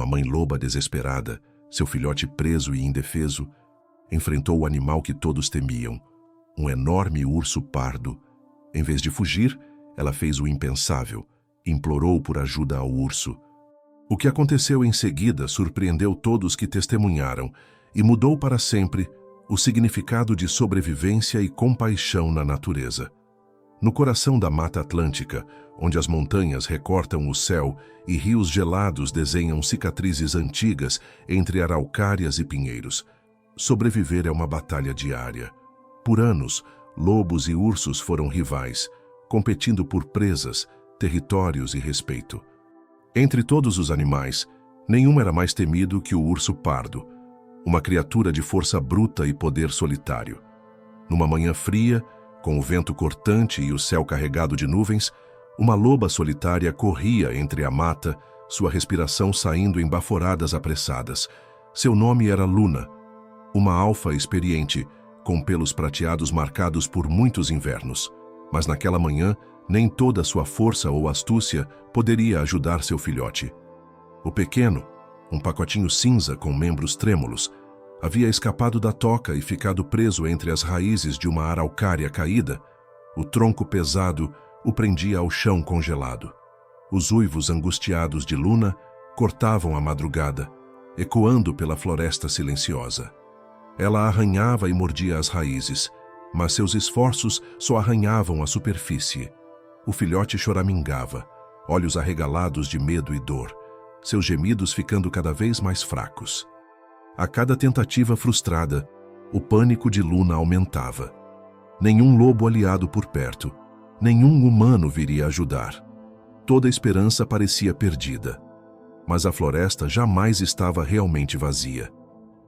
Uma mãe loba desesperada, seu filhote preso e indefeso, enfrentou o animal que todos temiam, um enorme urso pardo. Em vez de fugir, ela fez o impensável, implorou por ajuda ao urso. O que aconteceu em seguida surpreendeu todos que testemunharam e mudou para sempre o significado de sobrevivência e compaixão na natureza. No coração da Mata Atlântica, onde as montanhas recortam o céu e rios gelados desenham cicatrizes antigas entre araucárias e pinheiros, sobreviver é uma batalha diária. Por anos, lobos e ursos foram rivais, competindo por presas, territórios e respeito. Entre todos os animais, nenhum era mais temido que o urso pardo, uma criatura de força bruta e poder solitário. Numa manhã fria, com o vento cortante e o céu carregado de nuvens, uma loba solitária corria entre a mata, sua respiração saindo em baforadas apressadas. Seu nome era Luna, uma alfa experiente, com pelos prateados marcados por muitos invernos. Mas naquela manhã, nem toda sua força ou astúcia poderia ajudar seu filhote. O pequeno, um pacotinho cinza com membros trêmulos, havia escapado da toca e ficado preso entre as raízes de uma araucária caída. O tronco pesado o prendia ao chão congelado. Os uivos angustiados de Luna cortavam a madrugada, ecoando pela floresta silenciosa. Ela arranhava e mordia as raízes, mas seus esforços só arranhavam a superfície. O filhote choramingava, olhos arregalados de medo e dor, seus gemidos ficando cada vez mais fracos. A cada tentativa frustrada, o pânico de Luna aumentava. Nenhum lobo aliado por perto, nenhum humano viria ajudar. Toda esperança parecia perdida. Mas a floresta jamais estava realmente vazia.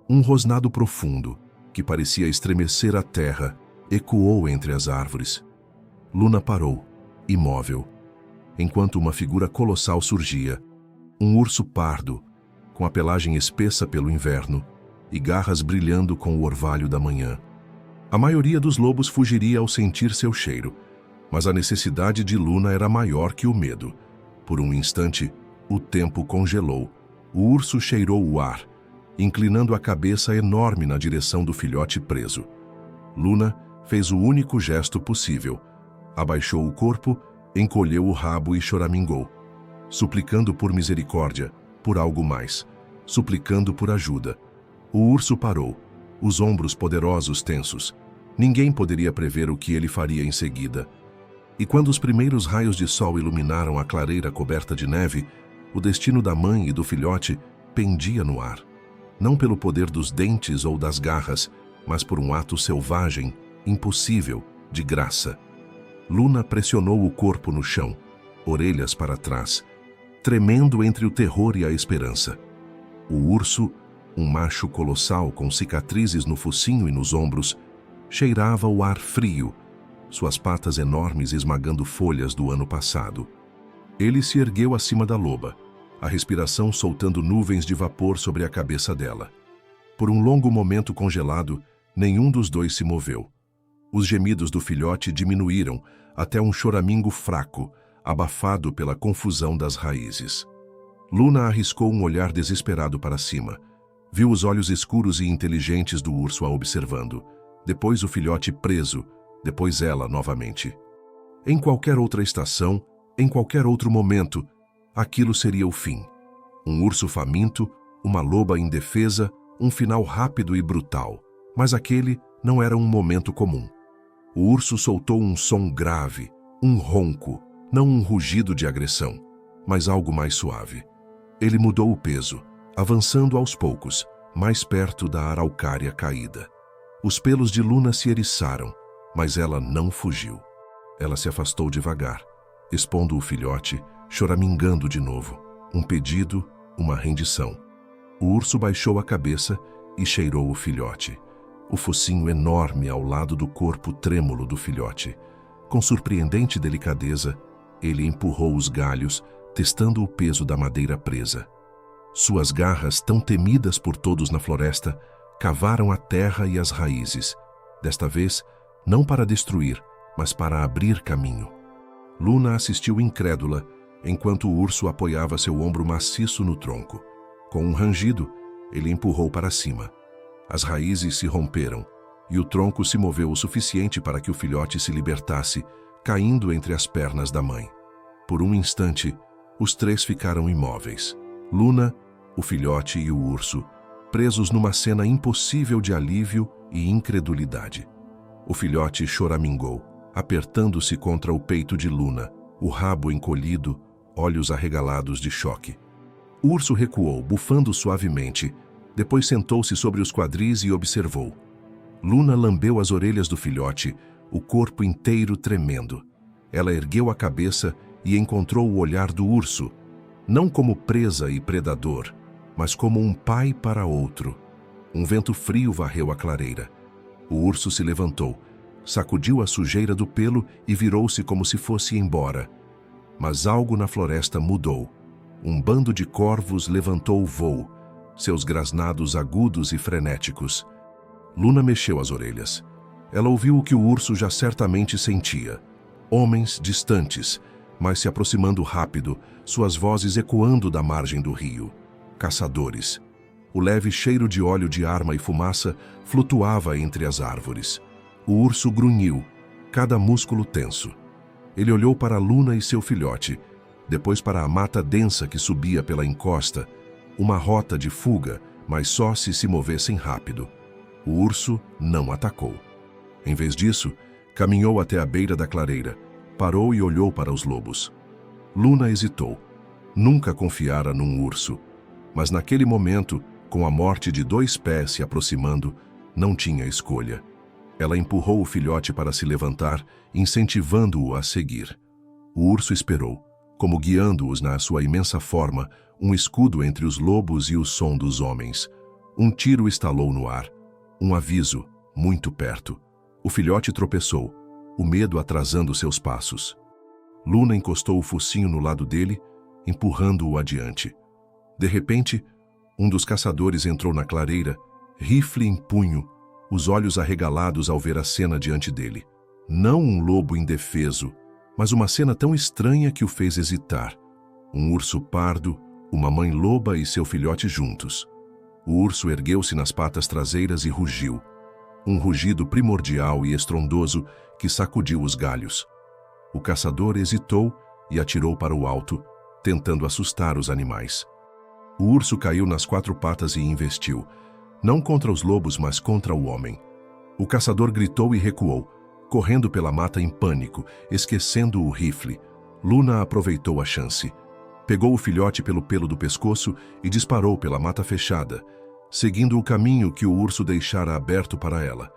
Um rosnado profundo, que parecia estremecer a terra, ecoou entre as árvores. Luna parou, imóvel, enquanto uma figura colossal surgia, um urso pardo, com a pelagem espessa pelo inverno e garras brilhando com o orvalho da manhã. A maioria dos lobos fugiria ao sentir seu cheiro, mas a necessidade de Luna era maior que o medo. Por um instante, o tempo congelou. O urso cheirou o ar, inclinando a cabeça enorme na direção do filhote preso. Luna fez o único gesto possível. Abaixou o corpo, encolheu o rabo e choramingou, suplicando por misericórdia, por algo mais, suplicando por ajuda. O urso parou, os ombros poderosos tensos. Ninguém poderia prever o que ele faria em seguida. E quando os primeiros raios de sol iluminaram a clareira coberta de neve, o destino da mãe e do filhote pendia no ar. Não pelo poder dos dentes ou das garras, mas por um ato selvagem, impossível, de graça. Luna pressionou o corpo no chão, orelhas para trás, tremendo entre o terror e a esperança. O urso, um macho colossal com cicatrizes no focinho e nos ombros, cheirava o ar frio, suas patas enormes esmagando folhas do ano passado. Ele se ergueu acima da loba, a respiração soltando nuvens de vapor sobre a cabeça dela. Por um longo momento congelado, nenhum dos dois se moveu. Os gemidos do filhote diminuíram até um choramingo fraco, abafado pela confusão das raízes. Luna arriscou um olhar desesperado para cima. Viu os olhos escuros e inteligentes do urso a observando. Depois o filhote preso, depois ela novamente. Em qualquer outra estação, em qualquer outro momento, aquilo seria o fim. Um urso faminto, uma loba indefesa, um final rápido e brutal. Mas aquele não era um momento comum. O urso soltou um som grave, um ronco, não um rugido de agressão, mas algo mais suave. Ele mudou o peso, avançando aos poucos, mais perto da araucária caída. Os pelos de Luna se eriçaram, mas ela não fugiu. Ela se afastou devagar, expondo o filhote, choramingando de novo. Um pedido, uma rendição. O urso baixou a cabeça e cheirou o filhote. O focinho enorme ao lado do corpo trêmulo do filhote. Com surpreendente delicadeza, ele empurrou os galhos, testando o peso da madeira presa. Suas garras, tão temidas por todos na floresta, cavaram a terra e as raízes. Desta vez, não para destruir, mas para abrir caminho. Luna assistiu incrédula, enquanto o urso apoiava seu ombro maciço no tronco. Com um rangido, ele empurrou para cima. As raízes se romperam e o tronco se moveu o suficiente para que o filhote se libertasse, caindo entre as pernas da mãe. Por um instante, os três ficaram imóveis. Luna, o filhote e o urso, presos numa cena impossível de alívio e incredulidade. O filhote choramingou, apertando-se contra o peito de Luna, o rabo encolhido, olhos arregalados de choque. O urso recuou, bufando suavemente, depois sentou-se sobre os quadris e observou. Luna lambeu as orelhas do filhote, o corpo inteiro tremendo. Ela ergueu a cabeça e encontrou o olhar do urso, não como presa e predador, mas como um pai para outro. Um vento frio varreu a clareira. O urso se levantou, sacudiu a sujeira do pelo e virou-se como se fosse embora. Mas algo na floresta mudou. Um bando de corvos levantou o voo, seus grasnados agudos e frenéticos. Luna mexeu as orelhas. Ela ouviu o que o urso já certamente sentia. Homens distantes, mas se aproximando rápido, suas vozes ecoando da margem do rio. Caçadores. O leve cheiro de óleo de arma e fumaça flutuava entre as árvores. O urso grunhiu, cada músculo tenso. Ele olhou para Luna e seu filhote, depois para a mata densa que subia pela encosta, uma rota de fuga, mas só se movessem rápido. O urso não atacou. Em vez disso, caminhou até a beira da clareira, parou e olhou para os lobos. Luna hesitou. Nunca confiara num urso, mas naquele momento, com a morte de 2 pés se aproximando, não tinha escolha. Ela empurrou o filhote para se levantar, incentivando-o a seguir. O urso esperou, como guiando-os na sua imensa forma, um escudo entre os lobos e o som dos homens. Um tiro estalou no ar. Um aviso, muito perto. O filhote tropeçou, o medo atrasando seus passos. Luna encostou o focinho no lado dele, empurrando-o adiante. De repente, um dos caçadores entrou na clareira, rifle em punho, os olhos arregalados ao ver a cena diante dele. Não um lobo indefeso, mas uma cena tão estranha que o fez hesitar. Um urso pardo, uma mãe loba e seu filhote juntos. O urso ergueu-se nas patas traseiras e rugiu. Um rugido primordial e estrondoso que sacudiu os galhos. O caçador hesitou e atirou para o alto, tentando assustar os animais. O urso caiu nas 4 patas e investiu, não contra os lobos, mas contra o homem. O caçador gritou e recuou, correndo pela mata em pânico, esquecendo o rifle. Luna aproveitou a chance. Pegou o filhote pelo pelo do pescoço e disparou pela mata fechada, seguindo o caminho que o urso deixara aberto para ela.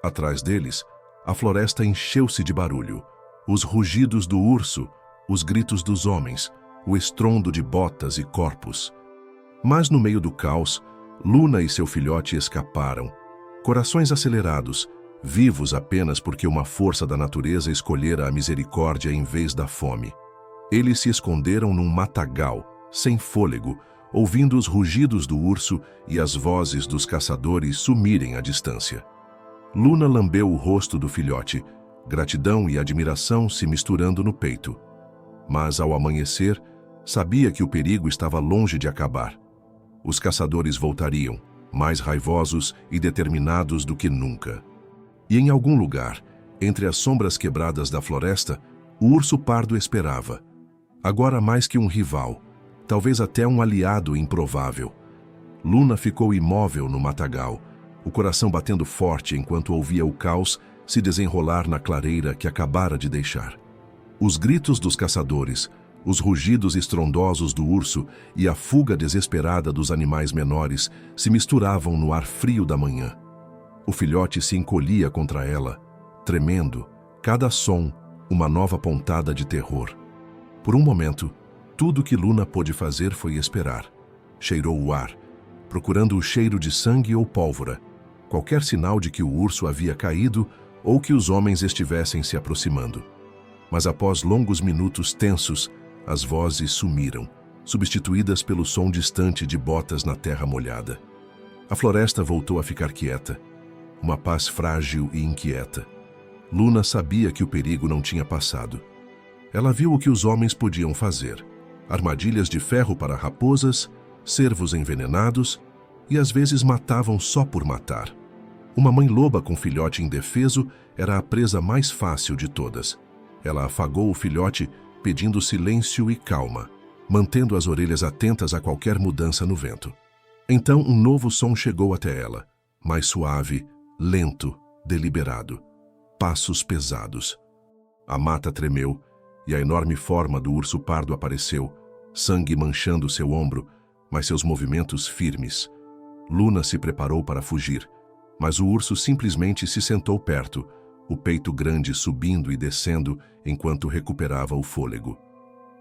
Atrás deles, a floresta encheu-se de barulho. Os rugidos do urso, os gritos dos homens, o estrondo de botas e corpos. Mas no meio do caos, Luna e seu filhote escaparam, corações acelerados, vivos apenas porque uma força da natureza escolhera a misericórdia em vez da fome. Eles se esconderam num matagal, sem fôlego, ouvindo os rugidos do urso e as vozes dos caçadores sumirem à distância. Luna lambeu o rosto do filhote, gratidão e admiração se misturando no peito. Mas, ao amanhecer, sabia que o perigo estava longe de acabar. Os caçadores voltariam, mais raivosos e determinados do que nunca. E em algum lugar, entre as sombras quebradas da floresta, o urso pardo esperava. Agora mais que um rival, talvez até um aliado improvável. Luna ficou imóvel no matagal, o coração batendo forte enquanto ouvia o caos se desenrolar na clareira que acabara de deixar. Os gritos dos caçadores, os rugidos estrondosos do urso e a fuga desesperada dos animais menores se misturavam no ar frio da manhã. O filhote se encolhia contra ela, tremendo, cada som uma nova pontada de terror. Por um momento, tudo que Luna pôde fazer foi esperar. Cheirou o ar, procurando o cheiro de sangue ou pólvora, qualquer sinal de que o urso havia caído ou que os homens estivessem se aproximando. Mas após longos minutos tensos, as vozes sumiram, substituídas pelo som distante de botas na terra molhada. A floresta voltou a ficar quieta, uma paz frágil e inquieta. Luna sabia que o perigo não tinha passado. Ela viu o que os homens podiam fazer: armadilhas de ferro para raposas, cervos envenenados e às vezes matavam só por matar. Uma mãe loba com filhote indefeso era a presa mais fácil de todas. Ela afagou o filhote pedindo silêncio e calma, mantendo as orelhas atentas a qualquer mudança no vento. Então um novo som chegou até ela, mais suave, lento, deliberado. Passos pesados. A mata tremeu e a enorme forma do urso pardo apareceu, sangue manchando seu ombro, mas seus movimentos firmes. Luna se preparou para fugir, mas o urso simplesmente se sentou perto, o peito grande subindo e descendo enquanto recuperava o fôlego.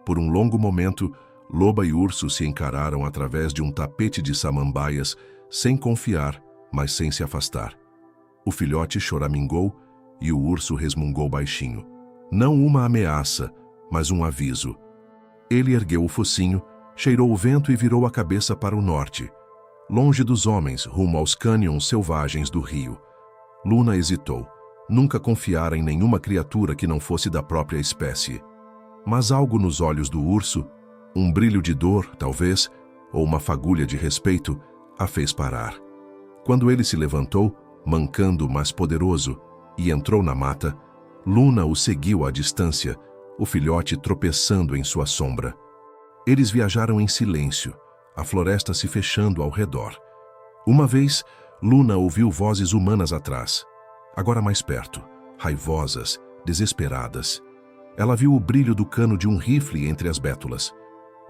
Por um longo momento, loba e urso se encararam através de um tapete de samambaias, sem confiar, mas sem se afastar. O filhote choramingou e o urso resmungou baixinho. Não uma ameaça, mas um aviso. Ele ergueu o focinho, cheirou o vento e virou a cabeça para o norte, longe dos homens, rumo aos cânions selvagens do rio. Luna hesitou. Nunca confiara em nenhuma criatura que não fosse da própria espécie. Mas algo nos olhos do urso, um brilho de dor, talvez, ou uma fagulha de respeito, a fez parar. Quando ele se levantou, mancando, mas poderoso, e entrou na mata, Luna o seguiu à distância, o filhote tropeçando em sua sombra. Eles viajaram em silêncio, a floresta se fechando ao redor. Uma vez, Luna ouviu vozes humanas atrás, agora mais perto, raivosas, desesperadas. Ela viu o brilho do cano de um rifle entre as bétulas.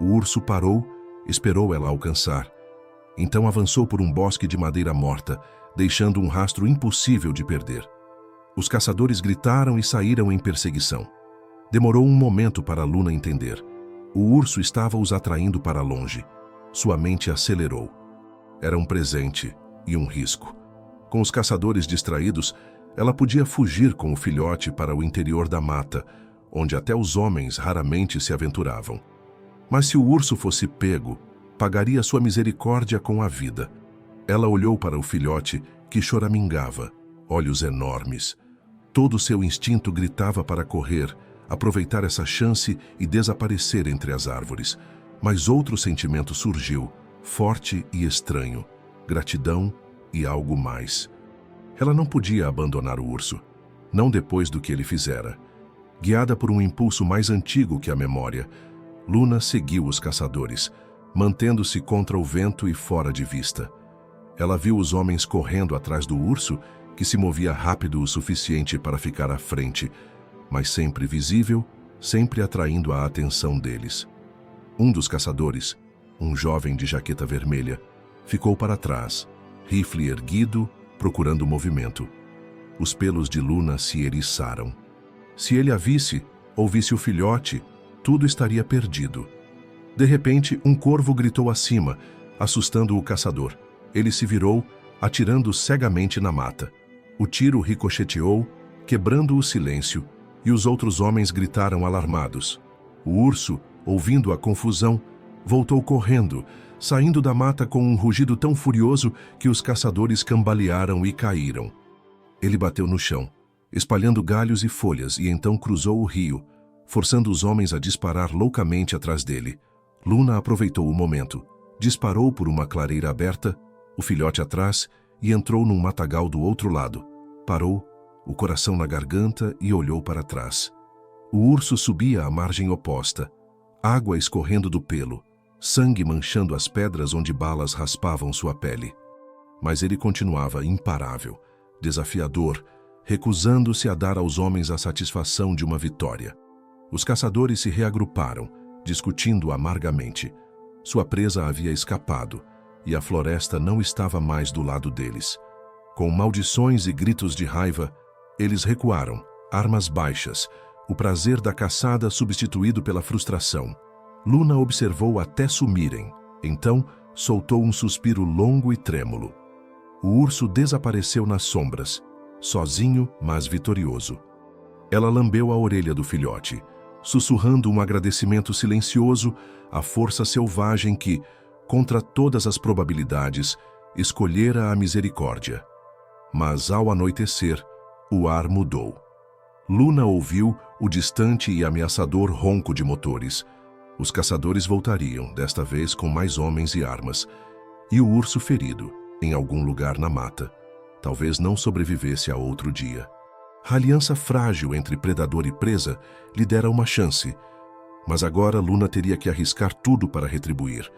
O urso parou, esperou ela alcançar. Então avançou por um bosque de madeira morta, deixando um rastro impossível de perder. Os caçadores gritaram e saíram em perseguição. Demorou um momento para Luna entender. O urso estava os atraindo para longe. Sua mente acelerou. Era um presente e um risco. Com os caçadores distraídos, ela podia fugir com o filhote para o interior da mata, onde até os homens raramente se aventuravam. Mas se o urso fosse pego, pagaria sua misericórdia com a vida. Ela olhou para o filhote, que choramingava, olhos enormes. Todo seu instinto gritava para correr, aproveitar essa chance e desaparecer entre as árvores. Mas outro sentimento surgiu, forte e estranho, gratidão e algo mais. Ela não podia abandonar o urso, não depois do que ele fizera. Guiada por um impulso mais antigo que a memória, Luna seguiu os caçadores, mantendo-se contra o vento e fora de vista. Ela viu os homens correndo atrás do urso, que se movia rápido o suficiente para ficar à frente, mas sempre visível, sempre atraindo a atenção deles. Um dos caçadores, um jovem de jaqueta vermelha, ficou para trás, rifle erguido, procurando movimento. Os pelos de Luna se eriçaram. Se ele a visse, ou visse o filhote, tudo estaria perdido. De repente, um corvo gritou acima, assustando o caçador. Ele se virou, atirando cegamente na mata. O tiro ricocheteou, quebrando o silêncio, e os outros homens gritaram alarmados. O urso, ouvindo a confusão, voltou correndo, saindo da mata com um rugido tão furioso que os caçadores cambalearam e caíram. Ele bateu no chão, espalhando galhos e folhas, e então cruzou o rio, forçando os homens a disparar loucamente atrás dele. Luna aproveitou o momento, disparou por uma clareira aberta, o filhote atrás, e entrou num matagal do outro lado. Parou, o coração na garganta, e olhou para trás. O urso subia à margem oposta, água escorrendo do pelo, sangue manchando as pedras onde balas raspavam sua pele. Mas ele continuava imparável, desafiador, recusando-se a dar aos homens a satisfação de uma vitória. Os caçadores se reagruparam, discutindo amargamente. Sua presa havia escapado, e a floresta não estava mais do lado deles. Com maldições e gritos de raiva, eles recuaram, armas baixas, o prazer da caçada substituído pela frustração. Luna observou até sumirem, então soltou um suspiro longo e trêmulo. O urso desapareceu nas sombras, sozinho, mas vitorioso. Ela lambeu a orelha do filhote, sussurrando um agradecimento silencioso à força selvagem que, contra todas as probabilidades, escolhera a misericórdia. Mas ao anoitecer, o ar mudou. Luna ouviu o distante e ameaçador ronco de motores. Os caçadores voltariam, desta vez com mais homens e armas, e o urso ferido, em algum lugar na mata, talvez não sobrevivesse a outro dia. A aliança frágil entre predador e presa lhe dera uma chance, mas agora Luna teria que arriscar tudo para retribuir,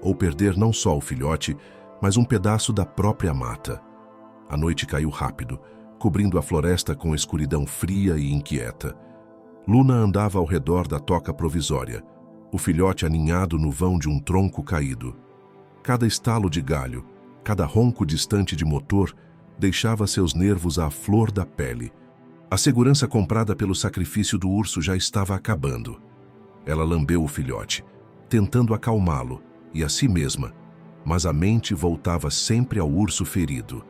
ou perder não só o filhote, mas um pedaço da própria mata. A noite caiu rápido, cobrindo a floresta com escuridão fria e inquieta. Luna andava ao redor da toca provisória, o filhote aninhado no vão de um tronco caído. Cada estalo de galho, cada ronco distante de motor, deixava seus nervos à flor da pele. A segurança comprada pelo sacrifício do urso já estava acabando. Ela lambeu o filhote, tentando acalmá-lo, e a si mesma, mas a mente voltava sempre ao urso ferido.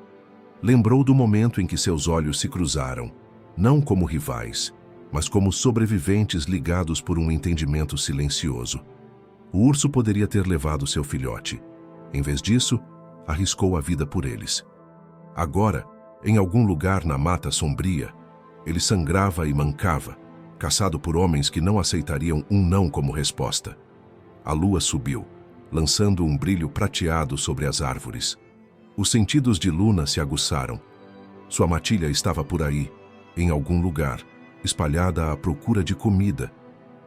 Lembrou do momento em que seus olhos se cruzaram, não como rivais, mas como sobreviventes ligados por um entendimento silencioso. O urso poderia ter levado seu filhote. Em vez disso, arriscou a vida por eles. Agora, em algum lugar na mata sombria, ele sangrava e mancava, caçado por homens que não aceitariam um não como resposta. A lua subiu, lançando um brilho prateado sobre as árvores. Os sentidos de Luna se aguçaram. Sua matilha estava por aí, em algum lugar, espalhada à procura de comida.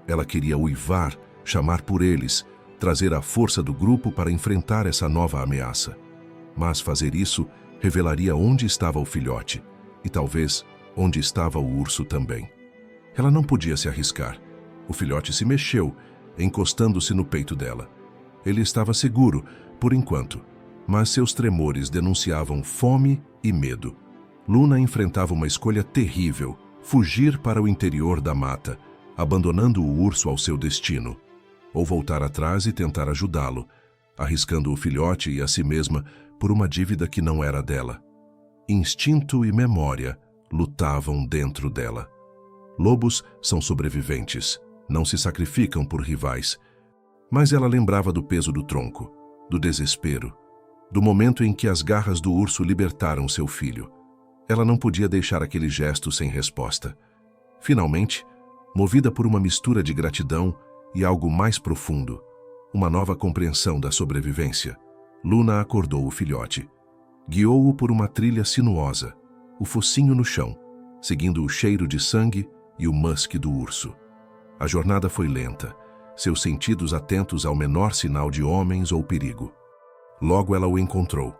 Ela queria uivar, chamar por eles, trazer a força do grupo para enfrentar essa nova ameaça. Mas fazer isso revelaria onde estava o filhote, e talvez onde estava o urso também. Ela não podia se arriscar. O filhote se mexeu, encostando-se no peito dela. Ele estava seguro, por enquanto, mas seus tremores denunciavam fome e medo. Luna enfrentava uma escolha terrível: fugir para o interior da mata, abandonando o urso ao seu destino, ou voltar atrás e tentar ajudá-lo, arriscando o filhote e a si mesma por uma dívida que não era dela. Instinto e memória lutavam dentro dela. Lobos são sobreviventes, não se sacrificam por rivais. Mas ela lembrava do peso do tronco, do desespero, do momento em que as garras do urso libertaram seu filho. Ela não podia deixar aquele gesto sem resposta. Finalmente, movida por uma mistura de gratidão e algo mais profundo, uma nova compreensão da sobrevivência, Luna acordou o filhote. Guiou-o por uma trilha sinuosa, o focinho no chão, seguindo o cheiro de sangue e o musque do urso. A jornada foi lenta, seus sentidos atentos ao menor sinal de homens ou perigo. Logo ela o encontrou.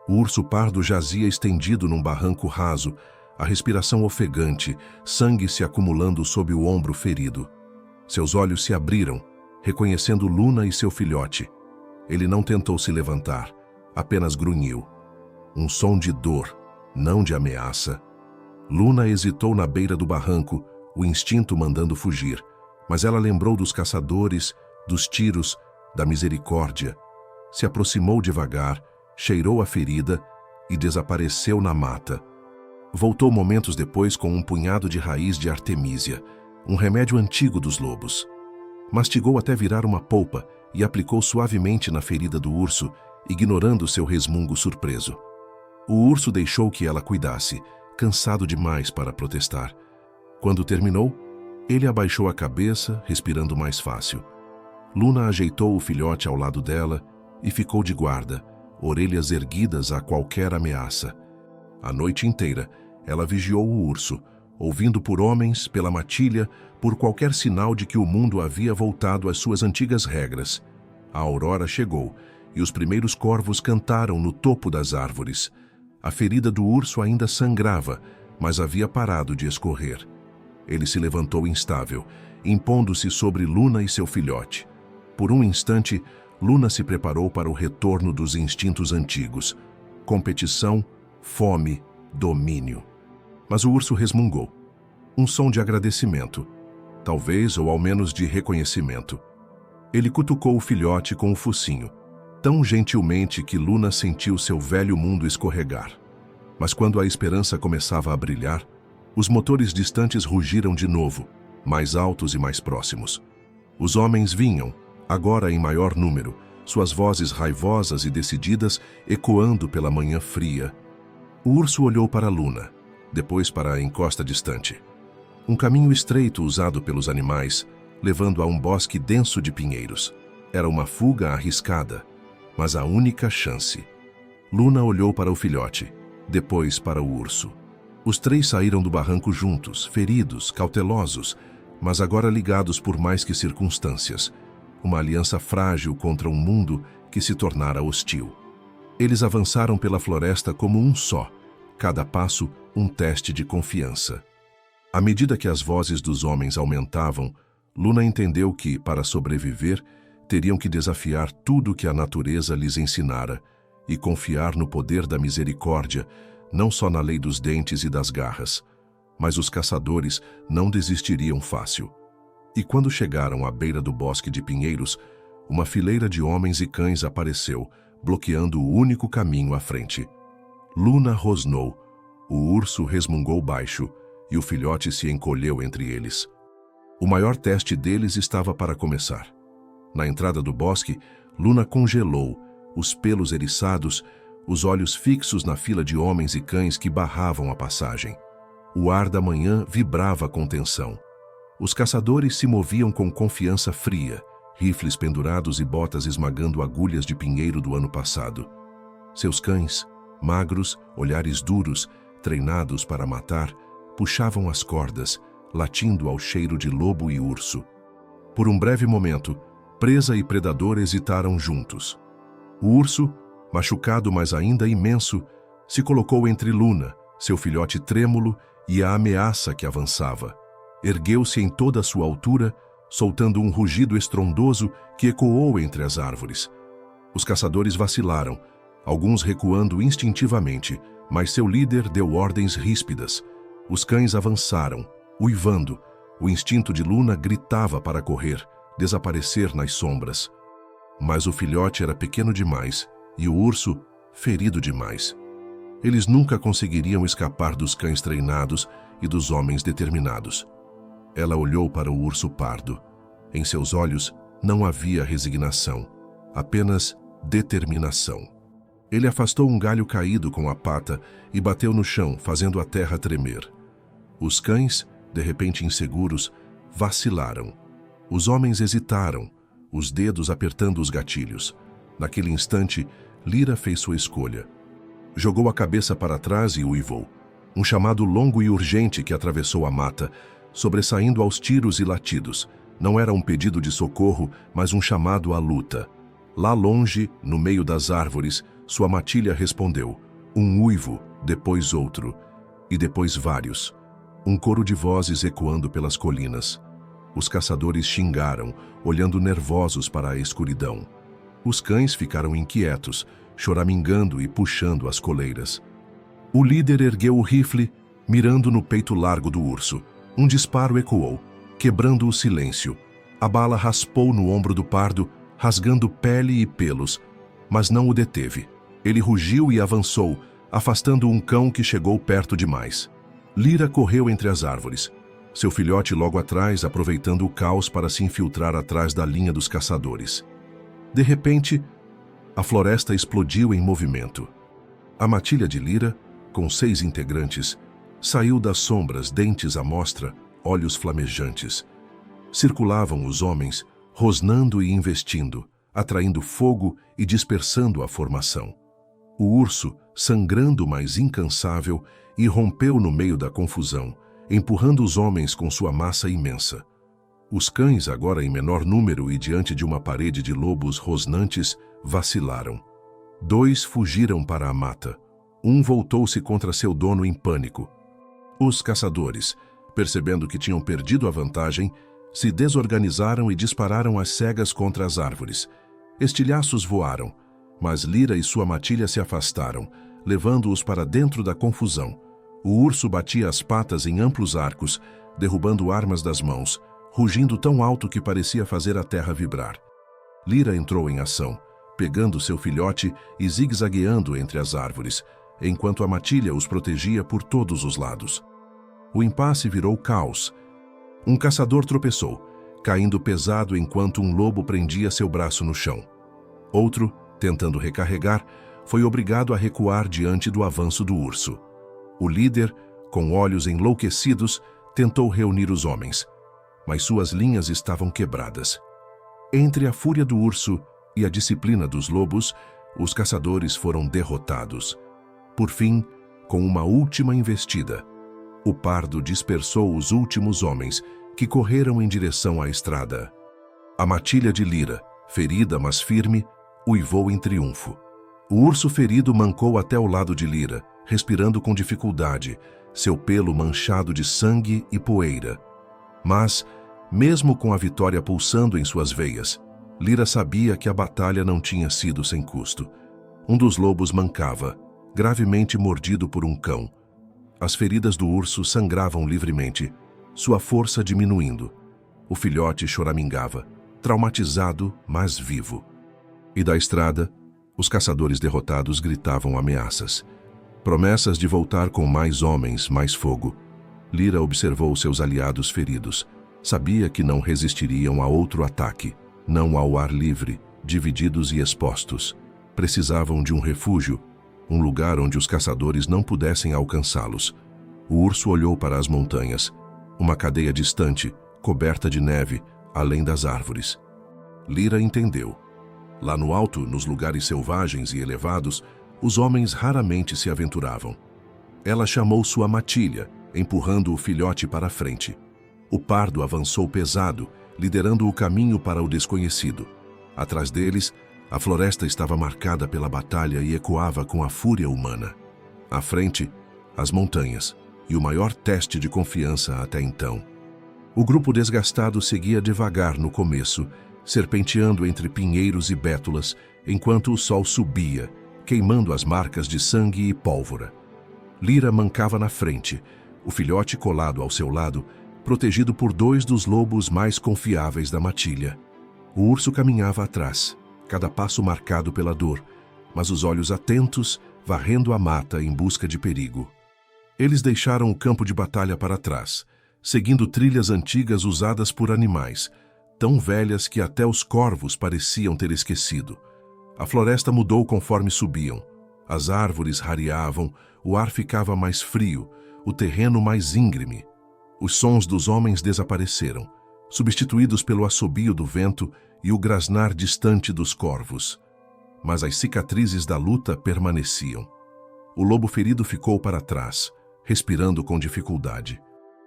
O urso pardo jazia estendido num barranco raso, a respiração ofegante, sangue se acumulando sob o ombro ferido. Seus olhos se abriram, reconhecendo Luna e seu filhote. Ele não tentou se levantar, apenas grunhiu. Um som de dor, não de ameaça. Luna hesitou na beira do barranco, o instinto mandando fugir, mas ela lembrou dos caçadores, dos tiros, da misericórdia. Se aproximou devagar, cheirou a ferida e desapareceu na mata. Voltou momentos depois com um punhado de raiz de artemísia, um remédio antigo dos lobos. Mastigou até virar uma polpa e aplicou suavemente na ferida do urso, ignorando seu resmungo surpreso. O urso deixou que ela cuidasse, cansado demais para protestar. Quando terminou, ele abaixou a cabeça, respirando mais fácil. Luna ajeitou o filhote ao lado dela e ficou de guarda, orelhas erguidas a qualquer ameaça. A noite inteira, ela vigiou o urso, ouvindo por homens, pela matilha, por qualquer sinal de que o mundo havia voltado às suas antigas regras. A aurora chegou, e os primeiros corvos cantaram no topo das árvores. A ferida do urso ainda sangrava, mas havia parado de escorrer. Ele se levantou instável, impondo-se sobre Luna e seu filhote. Por um instante, Luna se preparou para o retorno dos instintos antigos: competição, fome, domínio. Mas o urso resmungou. Um som de agradecimento, talvez, ou ao menos de reconhecimento. Ele cutucou o filhote com o focinho, tão gentilmente que Luna sentiu seu velho mundo escorregar. Mas quando a esperança começava a brilhar, os motores distantes rugiram de novo, mais altos e mais próximos. Os homens vinham, agora em maior número, suas vozes raivosas e decididas ecoando pela manhã fria. O urso olhou para Luna, depois para a encosta distante. Um caminho estreito usado pelos animais, levando a um bosque denso de pinheiros. Era uma fuga arriscada, mas a única chance. Luna olhou para o filhote, depois para o urso. Os três saíram do barranco juntos, feridos, cautelosos, mas agora ligados por mais que circunstâncias. Uma aliança frágil contra um mundo que se tornara hostil. Eles avançaram pela floresta como um só, cada passo um teste de confiança. À medida que as vozes dos homens aumentavam, Luna entendeu que, para sobreviver, teriam que desafiar tudo que a natureza lhes ensinara e confiar no poder da misericórdia, não só na lei dos dentes e das garras, mas os caçadores não desistiriam fácil. E quando chegaram à beira do bosque de pinheiros, uma fileira de homens e cães apareceu, bloqueando o único caminho à frente. Luna rosnou, o urso resmungou baixo e o filhote se encolheu entre eles. O maior teste deles estava para começar. Na entrada do bosque, Luna congelou, os pelos eriçados, os olhos fixos na fila de homens e cães que barravam a passagem. O ar da manhã vibrava com tensão. Os caçadores se moviam com confiança fria, rifles pendurados e botas esmagando agulhas de pinheiro do ano passado. Seus cães, magros, olhares duros, treinados para matar, puxavam as cordas, latindo ao cheiro de lobo e urso. Por um breve momento, presa e predador hesitaram juntos. O urso, machucado mas ainda imenso, se colocou entre Luna, seu filhote trêmulo, e a ameaça que avançava. Ergueu-se em toda a sua altura, soltando um rugido estrondoso que ecoou entre as árvores. Os caçadores vacilaram, alguns recuando instintivamente, mas seu líder deu ordens ríspidas. Os cães avançaram, uivando. O instinto de Luna gritava para correr, desaparecer nas sombras. Mas o filhote era pequeno demais e o urso ferido demais. Eles nunca conseguiriam escapar dos cães treinados e dos homens determinados. Ela olhou para o urso pardo. Em seus olhos não havia resignação, apenas determinação. Ele afastou um galho caído com a pata e bateu no chão, fazendo a terra tremer. Os cães, de repente inseguros, vacilaram. Os homens hesitaram, os dedos apertando os gatilhos. Naquele instante, Lyra fez sua escolha. Jogou a cabeça para trás e uivou. Um chamado longo e urgente que atravessou a mata, sobressaindo aos tiros e latidos. Não era um pedido de socorro, mas um chamado à luta. Lá longe, no meio das árvores, sua matilha respondeu. Um uivo, depois outro, e depois vários. Um coro de vozes ecoando pelas colinas. Os caçadores xingaram, olhando nervosos para a escuridão. Os cães ficaram inquietos, choramingando e puxando as coleiras. O líder ergueu o rifle, mirando no peito largo do urso. Um disparo ecoou, quebrando o silêncio. A bala raspou no ombro do pardo, rasgando pele e pelos, mas não o deteve. Ele rugiu e avançou, afastando um cão que chegou perto demais. Lyra correu entre as árvores. Seu filhote logo atrás, aproveitando o caos para se infiltrar atrás da linha dos caçadores. De repente, a floresta explodiu em movimento. A matilha de Lyra, com 6 integrantes, saiu das sombras, dentes à mostra, olhos flamejantes. Circulavam os homens, rosnando e investindo, atraindo fogo e dispersando a formação. O urso, sangrando mas incansável, irrompeu no meio da confusão, empurrando os homens com sua massa imensa. Os cães, agora em menor número e diante de uma parede de lobos rosnantes, vacilaram. 2 fugiram para a mata. Um voltou-se contra seu dono em pânico. Os caçadores, percebendo que tinham perdido a vantagem, se desorganizaram e dispararam às cegas contra as árvores. Estilhaços voaram, mas Lyra e sua matilha se afastaram, levando-os para dentro da confusão. O urso batia as patas em amplos arcos, derrubando armas das mãos, rugindo tão alto que parecia fazer a terra vibrar. Lyra entrou em ação, pegando seu filhote e zigue-zagueando entre as árvores, enquanto a matilha os protegia por todos os lados. O impasse virou caos. Um caçador tropeçou, caindo pesado enquanto um lobo prendia seu braço no chão. Outro, tentando recarregar, foi obrigado a recuar diante do avanço do urso. O líder, com olhos enlouquecidos, tentou reunir os homens. mas suas linhas estavam quebradas. Entre a fúria do urso e a disciplina dos lobos, os caçadores foram derrotados. Por fim, com uma última investida, o pardo dispersou os últimos homens que correram em direção à estrada. A matilha de Lyra, ferida mas firme, uivou em triunfo. O urso ferido mancou até o lado de Lyra, respirando com dificuldade, seu pelo manchado de sangue e poeira. Mas, mesmo com a vitória pulsando em suas veias, Lyra sabia que a batalha não tinha sido sem custo. Um dos lobos mancava, gravemente mordido por um cão. As feridas do urso sangravam livremente, sua força diminuindo. O filhote choramingava, traumatizado, mas vivo. E da estrada, os caçadores derrotados gritavam ameaças. Promessas de voltar com mais homens, mais fogo. Lyra observou seus aliados feridos. Sabia que não resistiriam a outro ataque, não ao ar livre, divididos e expostos. Precisavam de um refúgio, um lugar onde os caçadores não pudessem alcançá-los. O urso olhou para as montanhas, uma cadeia distante, coberta de neve, além das árvores. Lyra entendeu. Lá no alto, nos lugares selvagens e elevados, os homens raramente se aventuravam. Ela chamou sua matilha, empurrando o filhote para a frente. O pardo avançou pesado, liderando o caminho para o desconhecido. Atrás deles, a floresta estava marcada pela batalha e ecoava com a fúria humana. À frente, as montanhas, e o maior teste de confiança até então. O grupo desgastado seguia devagar no começo, serpenteando entre pinheiros e bétulas, enquanto o sol subia, queimando as marcas de sangue e pólvora. Lyra mancava na frente, o filhote colado ao seu lado, protegido por dois dos lobos mais confiáveis da matilha. O urso caminhava atrás, cada passo marcado pela dor, mas os olhos atentos, varrendo a mata em busca de perigo. Eles deixaram o campo de batalha para trás, seguindo trilhas antigas usadas por animais, tão velhas que até os corvos pareciam ter esquecido. A floresta mudou conforme subiam. As árvores rareavam, o ar ficava mais frio, o terreno mais íngreme. Os sons dos homens desapareceram, substituídos pelo assobio do vento e o grasnar distante dos corvos. Mas as cicatrizes da luta permaneciam. O lobo ferido ficou para trás, respirando com dificuldade.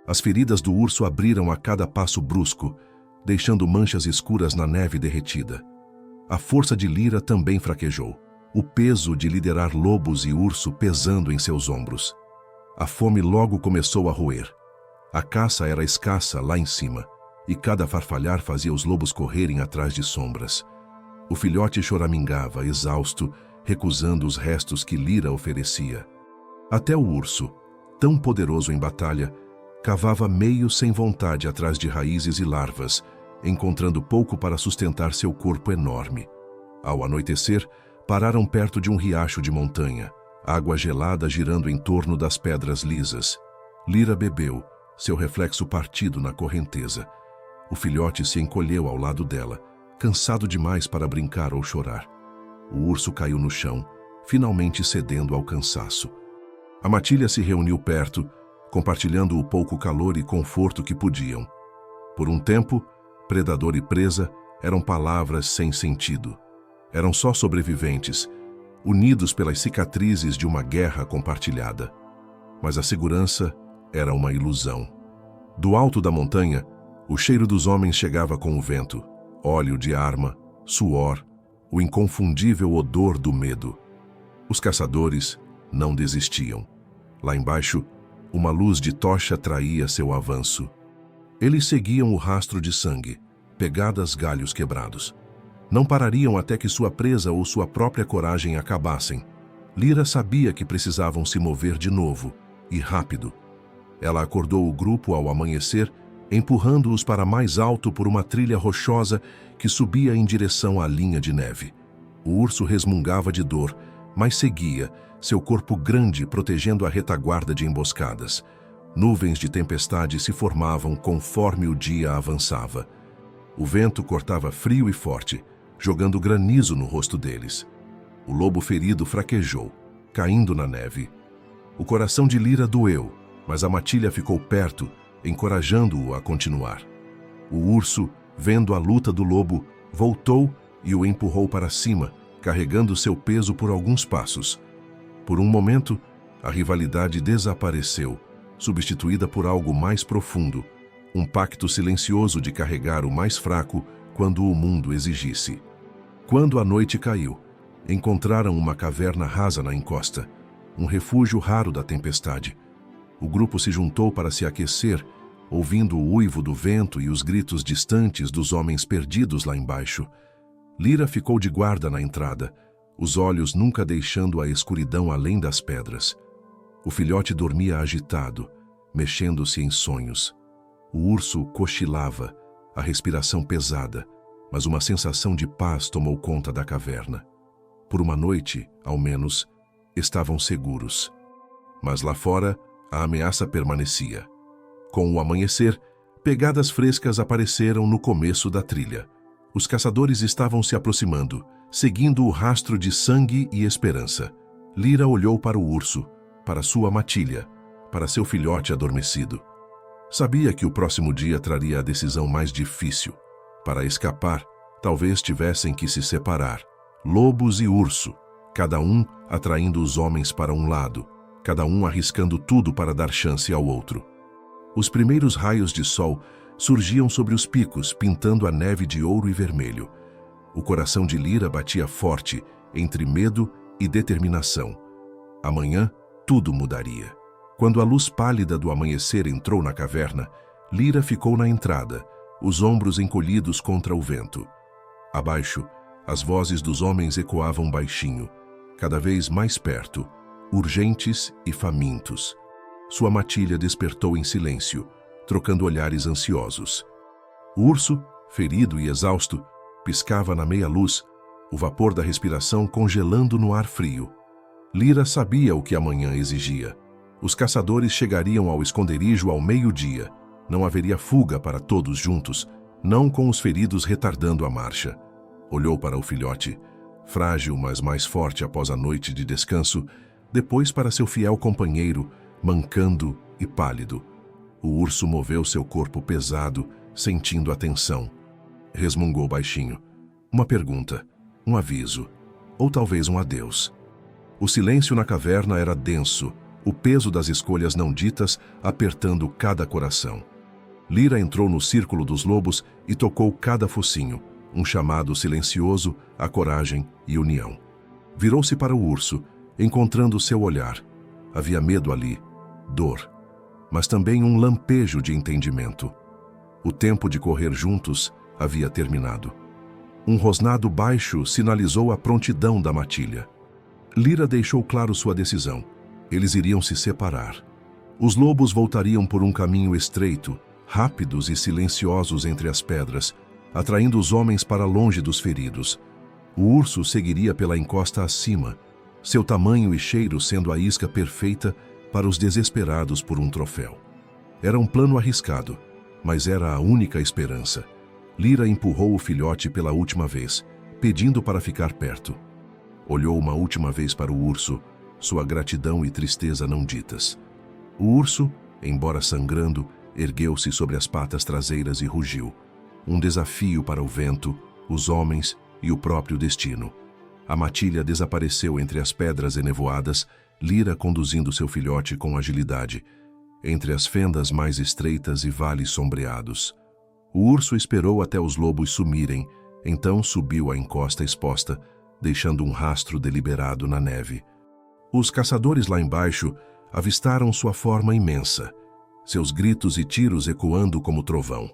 As feridas do urso abriram a cada passo brusco, deixando manchas escuras na neve derretida. A força de Lyra também fraquejou, o peso de liderar lobos e urso pesando em seus ombros. A fome logo começou a roer. A caça era escassa lá em cima, e cada farfalhar fazia os lobos correrem atrás de sombras. O filhote choramingava, exausto, recusando os restos que Lyra oferecia. Até o urso, tão poderoso em batalha, cavava meio sem vontade atrás de raízes e larvas, encontrando pouco para sustentar seu corpo enorme. Ao anoitecer, pararam perto de um riacho de montanha, água gelada girando em torno das pedras lisas. Lyra bebeu, seu reflexo partido na correnteza. O filhote se encolheu ao lado dela, cansado demais para brincar ou chorar. O urso caiu no chão, finalmente cedendo ao cansaço. A matilha se reuniu perto, compartilhando o pouco calor e conforto que podiam. Por um tempo, predador e presa eram palavras sem sentido. Eram só sobreviventes, unidos pelas cicatrizes de uma guerra compartilhada. Mas a segurança era uma ilusão. Do alto da montanha, o cheiro dos homens chegava com o vento, óleo de arma, suor, o inconfundível odor do medo. Os caçadores não desistiam. Lá embaixo, uma luz de tocha traía seu avanço. Eles seguiam o rastro de sangue, pegadas galhos quebrados. Não parariam até que sua presa ou sua própria coragem acabassem. Lyra sabia que precisavam se mover de novo, e rápido. Ela acordou o grupo ao amanhecer, empurrando-os para mais alto por uma trilha rochosa que subia em direção à linha de neve. O urso resmungava de dor, mas seguia, seu corpo grande protegendo a retaguarda de emboscadas. Nuvens de tempestade se formavam conforme o dia avançava. O vento cortava frio e forte, jogando granizo no rosto deles. O lobo ferido fraquejou, caindo na neve. O coração de Lyra doeu, mas a matilha ficou perto, encorajando-o a continuar. O urso, vendo a luta do lobo, voltou e o empurrou para cima, carregando seu peso por alguns passos. Por um momento, a rivalidade desapareceu, substituída por algo mais profundo, um pacto silencioso de carregar o mais fraco quando o mundo exigisse. Quando a noite caiu, encontraram uma caverna rasa na encosta, um refúgio raro da tempestade. O grupo se juntou para se aquecer, ouvindo o uivo do vento e os gritos distantes dos homens perdidos lá embaixo. Lyra ficou de guarda na entrada, os olhos nunca deixando a escuridão além das pedras. O filhote dormia agitado, mexendo-se em sonhos. O urso cochilava, a respiração pesada, mas uma sensação de paz tomou conta da caverna. Por uma noite, ao menos, estavam seguros. Mas lá fora, a ameaça permanecia. Com o amanhecer, pegadas frescas apareceram no começo da trilha. Os caçadores estavam se aproximando, seguindo o rastro de sangue e esperança. Lyra olhou para o urso, para sua matilha, para seu filhote adormecido. Sabia que o próximo dia traria a decisão mais difícil. Para escapar, talvez tivessem que se separar. Lobos e urso, cada um atraindo os homens para um lado, cada um arriscando tudo para dar chance ao outro. Os primeiros raios de sol surgiam sobre os picos, pintando a neve de ouro e vermelho. O coração de Lyra batia forte, entre medo e determinação. Amanhã, tudo mudaria. Quando a luz pálida do amanhecer entrou na caverna, Lyra ficou na entrada, os ombros encolhidos contra o vento. Abaixo, as vozes dos homens ecoavam baixinho, cada vez mais perto, urgentes e famintos. Sua matilha despertou em silêncio, trocando olhares ansiosos. O urso, ferido e exausto, piscava na meia-luz, o vapor da respiração congelando no ar frio. Lyra sabia o que a manhã exigia. Os caçadores chegariam ao esconderijo ao meio-dia. Não haveria fuga para todos juntos, não com os feridos retardando a marcha. Olhou para o filhote, frágil mas mais forte após a noite de descanso, depois para seu fiel companheiro, mancando e pálido. O urso moveu seu corpo pesado, sentindo a tensão. Resmungou baixinho. Uma pergunta, um aviso, ou talvez um adeus. O silêncio na caverna era denso, o peso das escolhas não ditas apertando cada coração. Lyra entrou no círculo dos lobos e tocou cada focinho, um chamado silencioso à coragem e união. Virou-se para o urso, encontrando seu olhar. Havia medo ali, dor, mas também um lampejo de entendimento. O tempo de correr juntos havia terminado. Um rosnado baixo sinalizou a prontidão da matilha. Lyra deixou claro sua decisão. Eles iriam se separar. Os lobos voltariam por um caminho estreito, rápidos e silenciosos entre as pedras, atraindo os homens para longe dos feridos. O urso seguiria pela encosta acima, seu tamanho e cheiro sendo a isca perfeita para os desesperados por um troféu. Era um plano arriscado, mas era a única esperança. Lyra empurrou o filhote pela última vez, pedindo para ficar perto. Olhou uma última vez para o urso, sua gratidão e tristeza não ditas. O urso, embora sangrando, ergueu-se sobre as patas traseiras e rugiu. Um desafio para o vento, os homens e o próprio destino. A matilha desapareceu entre as pedras enevoadas, Lyra conduzindo seu filhote com agilidade, entre as fendas mais estreitas e vales sombreados. O urso esperou até os lobos sumirem, então subiu a encosta exposta, deixando um rastro deliberado na neve. Os caçadores lá embaixo avistaram sua forma imensa, seus gritos e tiros ecoando como trovão.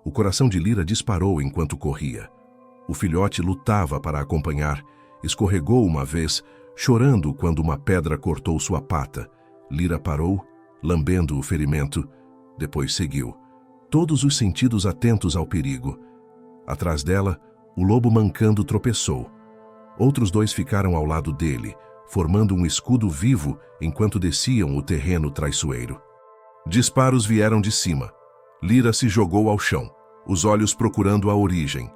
O coração de Lyra disparou enquanto corria. O filhote lutava para acompanhar, escorregou uma vez, chorando quando uma pedra cortou sua pata. Lyra parou, lambendo o ferimento, depois seguiu, todos os sentidos atentos ao perigo. Atrás dela, o lobo mancando tropeçou. Outros dois ficaram ao lado dele, formando um escudo vivo enquanto desciam o terreno traiçoeiro. Disparos vieram de cima. Lyra se jogou ao chão, os olhos procurando a origem.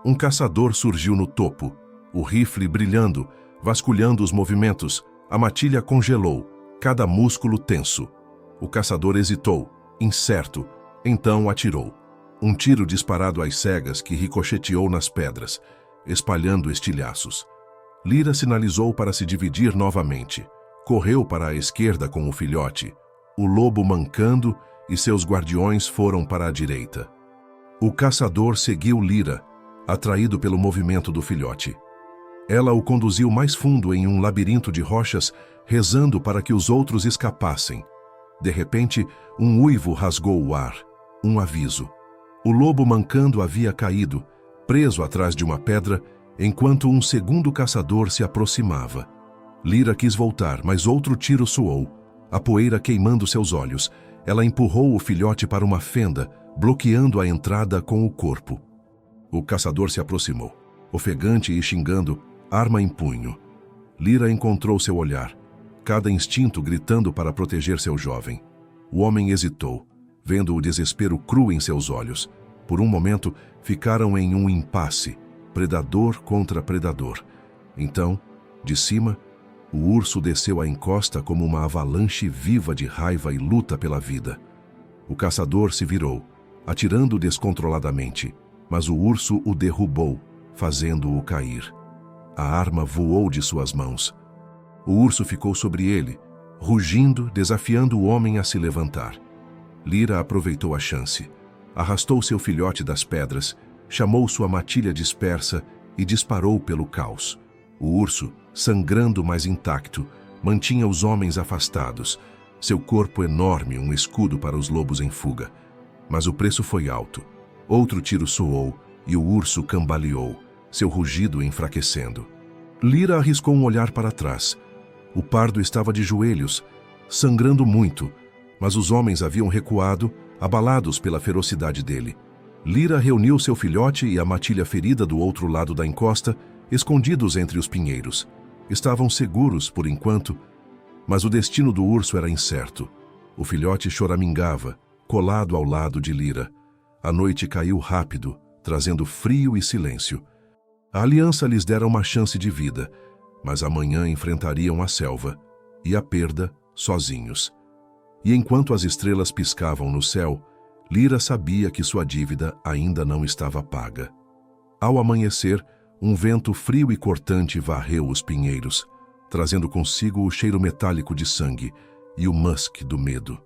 Um caçador surgiu no topo, o rifle brilhando, vasculhando os movimentos. A matilha congelou, cada músculo tenso. O caçador hesitou, incerto, então atirou. Um tiro disparado às cegas que ricocheteou nas pedras, espalhando estilhaços. Lyra sinalizou para se dividir novamente. Correu para a esquerda com o filhote, o lobo mancando, e seus guardiões foram para a direita. O caçador seguiu Lyra, atraído pelo movimento do filhote. Ela o conduziu mais fundo em um labirinto de rochas, rezando para que os outros escapassem. De repente, um uivo rasgou o ar, um aviso. O lobo mancando havia caído, preso atrás de uma pedra, enquanto um segundo caçador se aproximava. Lyra quis voltar, mas outro tiro soou, a poeira queimando seus olhos. Ela empurrou o filhote para uma fenda, bloqueando a entrada com o corpo. O caçador se aproximou, ofegante e xingando, arma em punho. Lyra encontrou seu olhar, cada instinto gritando para proteger seu jovem. O homem hesitou, vendo o desespero cru em seus olhos. Por um momento, ficaram em um impasse, predador contra predador. Então, de cima, o urso desceu a encosta como uma avalanche viva de raiva e luta pela vida. O caçador se virou, atirando descontroladamente, mas o urso o derrubou, fazendo-o cair. A arma voou de suas mãos. O urso ficou sobre ele, rugindo, desafiando o homem a se levantar. Lyra aproveitou a chance. Arrastou seu filhote das pedras, chamou sua matilha dispersa e disparou pelo caos. O urso, sangrando mas intacto, mantinha os homens afastados, seu corpo enorme um escudo para os lobos em fuga. Mas o preço foi alto. Outro tiro soou e o urso cambaleou, seu rugido enfraquecendo. Lyra arriscou um olhar para trás. O pardo estava de joelhos, sangrando muito, mas os homens haviam recuado, abalados pela ferocidade dele. Lyra reuniu seu filhote e a matilha ferida do outro lado da encosta, escondidos entre os pinheiros. Estavam seguros, por enquanto, mas o destino do urso era incerto. O filhote choramingava, colado ao lado de Lyra. A noite caiu rápido, trazendo frio e silêncio. A aliança lhes dera uma chance de vida, mas amanhã enfrentariam a selva e a perda sozinhos. E enquanto as estrelas piscavam no céu, Lyra sabia que sua dívida ainda não estava paga. Ao amanhecer, um vento frio e cortante varreu os pinheiros, trazendo consigo o cheiro metálico de sangue e o musk do medo.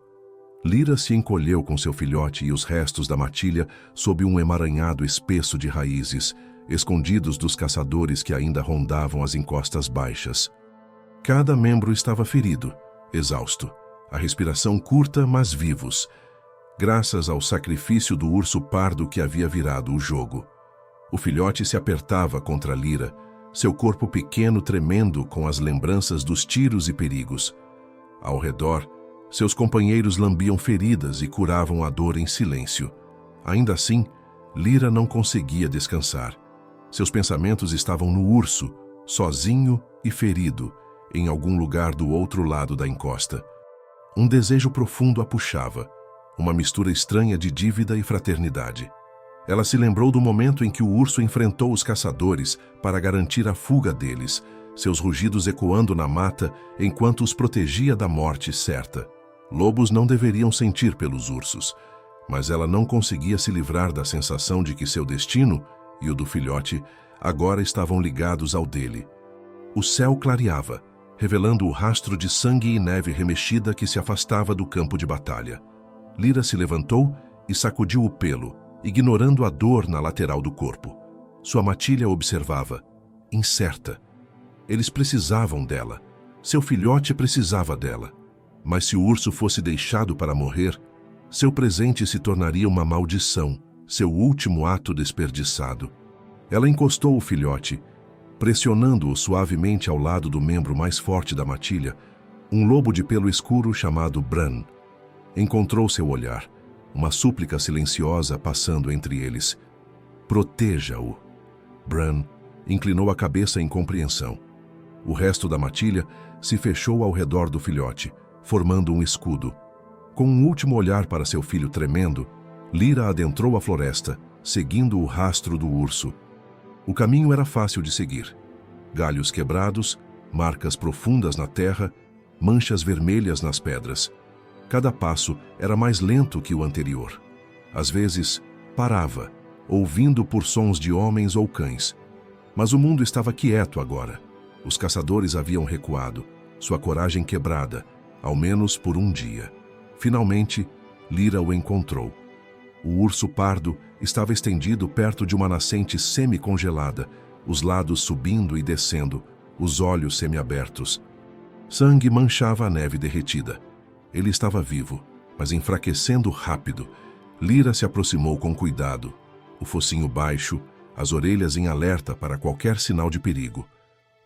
Lyra se encolheu com seu filhote e os restos da matilha sob um emaranhado espesso de raízes, escondidos dos caçadores que ainda rondavam as encostas baixas. Cada membro estava ferido, exausto, a respiração curta, mas vivos, graças ao sacrifício do urso pardo que havia virado o jogo. O filhote se apertava contra Lyra, seu corpo pequeno tremendo com as lembranças dos tiros e perigos. Ao redor, seus companheiros lambiam feridas e curavam a dor em silêncio. Ainda assim, Lyra não conseguia descansar. Seus pensamentos estavam no urso, sozinho e ferido, em algum lugar do outro lado da encosta. Um desejo profundo a puxava, uma mistura estranha de dívida e fraternidade. Ela se lembrou do momento em que o urso enfrentou os caçadores para garantir a fuga deles, seus rugidos ecoando na mata enquanto os protegia da morte certa. Lobos não deveriam sentir pelos ursos, mas ela não conseguia se livrar da sensação de que seu destino e o do filhote agora estavam ligados ao dele. O céu clareava, revelando o rastro de sangue e neve remexida que se afastava do campo de batalha. Lyra se levantou e sacudiu o pelo, ignorando a dor na lateral do corpo. Sua matilha observava, incerta. Eles precisavam dela. Seu filhote precisava dela. Mas se o urso fosse deixado para morrer, seu presente se tornaria uma maldição, seu último ato desperdiçado. Ela encostou o filhote, pressionando-o suavemente ao lado do membro mais forte da matilha, um lobo de pelo escuro chamado Bran. Encontrou seu olhar, uma súplica silenciosa passando entre eles. Proteja-o. Bran inclinou a cabeça em compreensão. O resto da matilha se fechou ao redor do filhote, formando um escudo. Com um último olhar para seu filho tremendo, Lyra adentrou a floresta, seguindo o rastro do urso. O caminho era fácil de seguir. Galhos quebrados, marcas profundas na terra, manchas vermelhas nas pedras. Cada passo era mais lento que o anterior. Às vezes, parava, ouvindo por sons de homens ou cães. Mas o mundo estava quieto agora. Os caçadores haviam recuado, sua coragem quebrada, ao menos por um dia. Finalmente, Lyra o encontrou. O urso pardo estava estendido perto de uma nascente semi-congelada, os lados subindo e descendo, os olhos semiabertos. Sangue manchava a neve derretida. Ele estava vivo, mas enfraquecendo rápido. Lyra se aproximou com cuidado, o focinho baixo, as orelhas em alerta para qualquer sinal de perigo.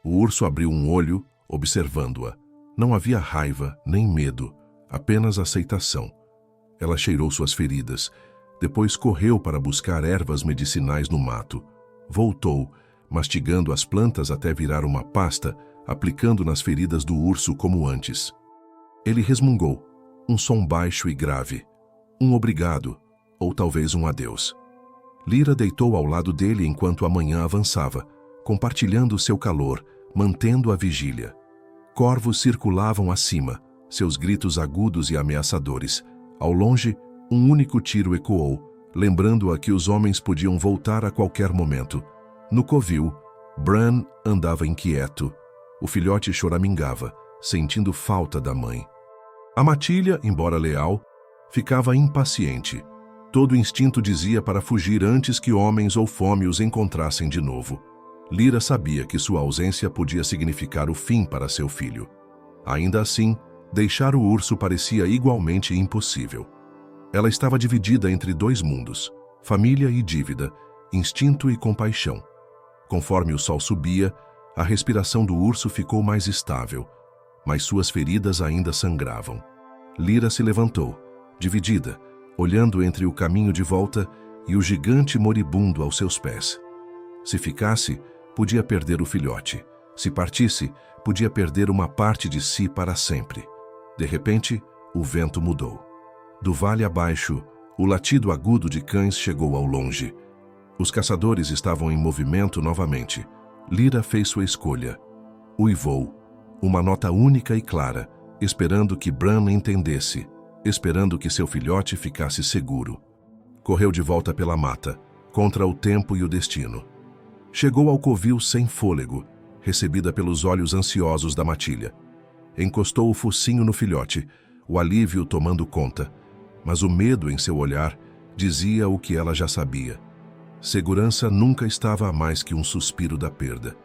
O urso abriu um olho, observando-a. Não havia raiva nem medo, apenas aceitação. Ela cheirou suas feridas, depois correu para buscar ervas medicinais no mato. Voltou, mastigando as plantas até virar uma pasta, aplicando nas feridas do urso como antes. Ele resmungou, um som baixo e grave. Um obrigado, ou talvez um adeus. Lyra deitou ao lado dele enquanto a manhã avançava, compartilhando seu calor, mantendo a vigília. Corvos circulavam acima, seus gritos agudos e ameaçadores. Ao longe, um único tiro ecoou, lembrando-a que os homens podiam voltar a qualquer momento. No covil, Bran andava inquieto. O filhote choramingava, sentindo falta da mãe. A matilha, embora leal, ficava impaciente. Todo instinto dizia para fugir antes que homens ou fome os encontrassem de novo. Lyra sabia que sua ausência podia significar o fim para seu filho. Ainda assim, deixar o urso parecia igualmente impossível. Ela estava dividida entre dois mundos, família e dívida, instinto e compaixão. Conforme o sol subia, a respiração do urso ficou mais estável, mas suas feridas ainda sangravam. Lyra se levantou, dividida, olhando entre o caminho de volta e o gigante moribundo aos seus pés. Se ficasse, podia perder o filhote. Se partisse, podia perder uma parte de si para sempre. De repente, o vento mudou. Do vale abaixo, o latido agudo de cães chegou ao longe. Os caçadores estavam em movimento novamente. Lyra fez sua escolha. Uivou, uma nota única e clara, esperando que Bran entendesse, esperando que seu filhote ficasse seguro. Correu de volta pela mata, contra o tempo e o destino. Chegou ao covil sem fôlego, recebida pelos olhos ansiosos da matilha. Encostou o focinho no filhote, o alívio tomando conta, mas o medo em seu olhar dizia o que ela já sabia. Segurança nunca estava a mais que um suspiro da perda.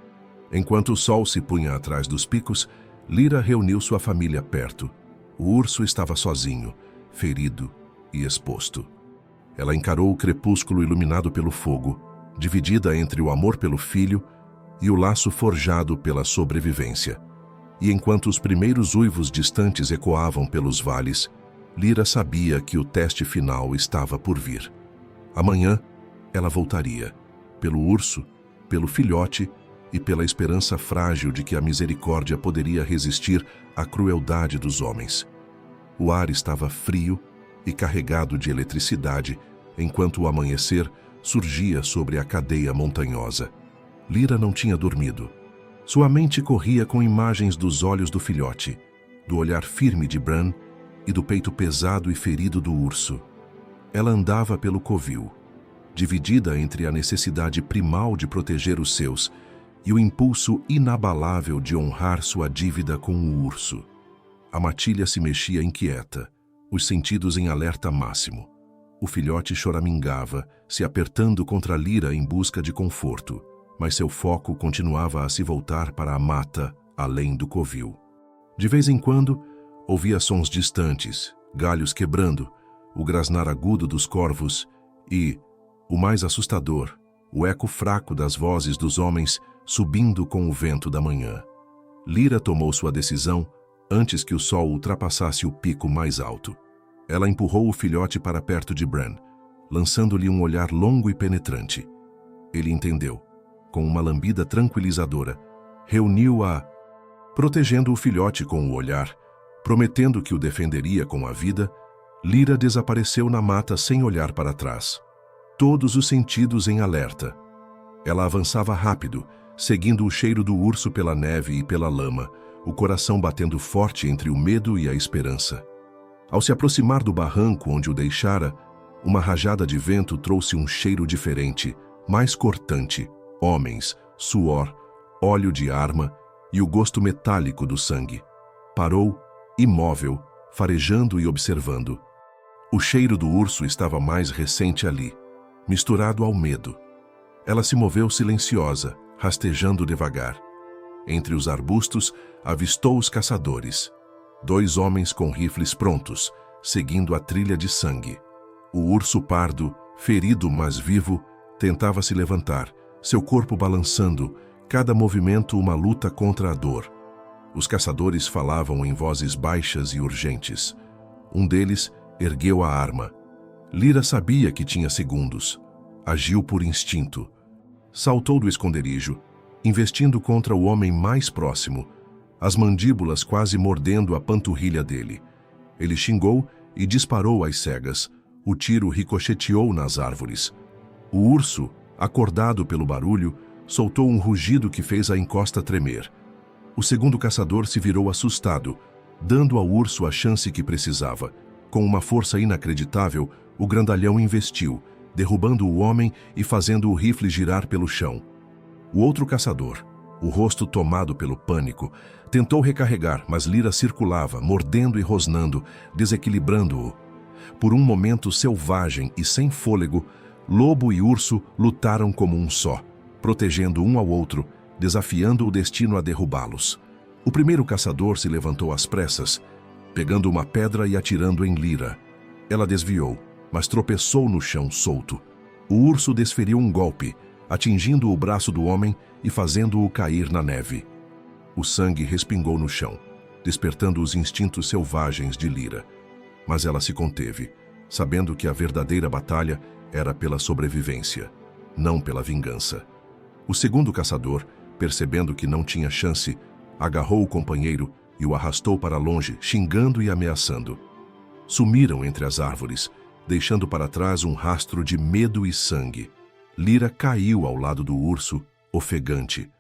Enquanto o sol se punha atrás dos picos, Lyra reuniu sua família perto. O urso estava sozinho, ferido e exposto. Ela encarou o crepúsculo iluminado pelo fogo, dividida entre o amor pelo filho e o laço forjado pela sobrevivência. E enquanto os primeiros uivos distantes ecoavam pelos vales, Lyra sabia que o teste final estava por vir. Amanhã, ela voltaria, pelo urso, pelo filhote e pela esperança frágil de que a misericórdia poderia resistir à crueldade dos homens. O ar estava frio e carregado de eletricidade, enquanto o amanhecer surgia sobre a cadeia montanhosa. Lyra não tinha dormido. Sua mente corria com imagens dos olhos do filhote, do olhar firme de Bran e do peito pesado e ferido do urso. Ela andava pelo covil, dividida entre a necessidade primal de proteger os seus e o impulso inabalável de honrar sua dívida com o urso. A matilha se mexia inquieta, os sentidos em alerta máximo. O filhote choramingava, se apertando contra Lyra em busca de conforto, mas seu foco continuava a se voltar para a mata além do covil. De vez em quando, ouvia sons distantes, galhos quebrando, o grasnar agudo dos corvos e, o mais assustador, o eco fraco das vozes dos homens subindo com o vento da manhã. Lyra tomou sua decisão antes que o sol ultrapassasse o pico mais alto. Ela empurrou o filhote para perto de Bran, lançando-lhe um olhar longo e penetrante. Ele entendeu. Com uma lambida tranquilizadora, reuniu-a, protegendo o filhote com o olhar, prometendo que o defenderia com a vida. Lyra desapareceu na mata sem olhar para trás. Todos os sentidos em alerta. Ela avançava rápido, seguindo o cheiro do urso pela neve e pela lama, o coração batendo forte entre o medo e a esperança. Ao se aproximar do barranco onde o deixara, Uma rajada de vento trouxe um cheiro diferente, mais cortante: homens, suor, óleo de arma e o gosto metálico do sangue. Parou, imóvel, farejando e observando. O cheiro do urso estava mais recente ali, misturado ao medo. Ela se moveu silenciosa, rastejando devagar. Entre os arbustos, avistou os caçadores. 2 homens com rifles prontos, seguindo a trilha de sangue. O urso pardo, ferido mas vivo, tentava se levantar, seu corpo balançando, cada movimento uma luta contra a dor. Os caçadores falavam em vozes baixas e urgentes. Um deles ergueu a arma. Lyra sabia que tinha segundos. Agiu por instinto. Saltou do esconderijo, investindo contra o homem mais próximo, as mandíbulas quase mordendo a panturrilha dele. Ele xingou e disparou às cegas. O tiro ricocheteou nas árvores. O urso, acordado pelo barulho, soltou um rugido que fez a encosta tremer. O segundo caçador se virou assustado, dando ao urso a chance que precisava. Com uma força inacreditável, o grandalhão investiu, derrubando o homem e fazendo o rifle girar pelo chão. O outro caçador, o rosto tomado pelo pânico, tentou recarregar, mas Lyra circulava, mordendo e rosnando, desequilibrando-o. Por um momento selvagem e sem fôlego, lobo e urso lutaram como um só, protegendo um ao outro, desafiando o destino a derrubá-los. O primeiro caçador se levantou às pressas, pegando uma pedra e atirando em Lyra. Ela desviou, mas tropeçou no chão solto. O urso desferiu um golpe, atingindo o braço do homem e fazendo-o cair na neve. O sangue respingou no chão, despertando os instintos selvagens de Lyra. Mas ela se conteve, sabendo que a verdadeira batalha era pela sobrevivência, não pela vingança. O segundo caçador, percebendo que não tinha chance, agarrou o companheiro e o arrastou para longe, xingando e ameaçando. Sumiram entre as árvores, deixando para trás um rastro de medo e sangue. Lyra caiu ao lado do urso, ofegante.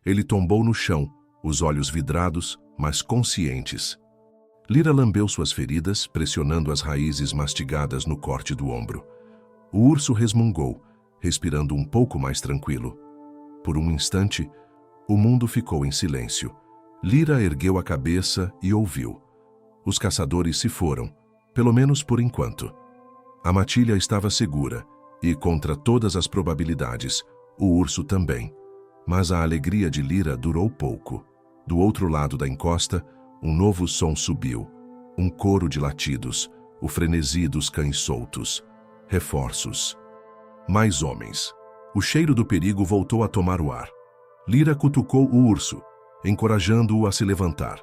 Ele tombou no chão, os olhos vidrados, mas conscientes. Lyra lambeu suas feridas, pressionando as raízes mastigadas no corte do ombro. O urso resmungou, respirando um pouco mais tranquilo. Por um instante, o mundo ficou em silêncio. Lyra ergueu a cabeça e ouviu. Os caçadores se foram, pelo menos por enquanto. A matilha estava segura, e, contra todas as probabilidades, o urso também. Mas a alegria de Lyra durou pouco. Do outro lado da encosta, um novo som subiu. Um coro de latidos, o frenesi dos cães soltos. Reforços. Mais homens. O cheiro do perigo voltou a tomar o ar. Lyra cutucou o urso, encorajando-o a se levantar.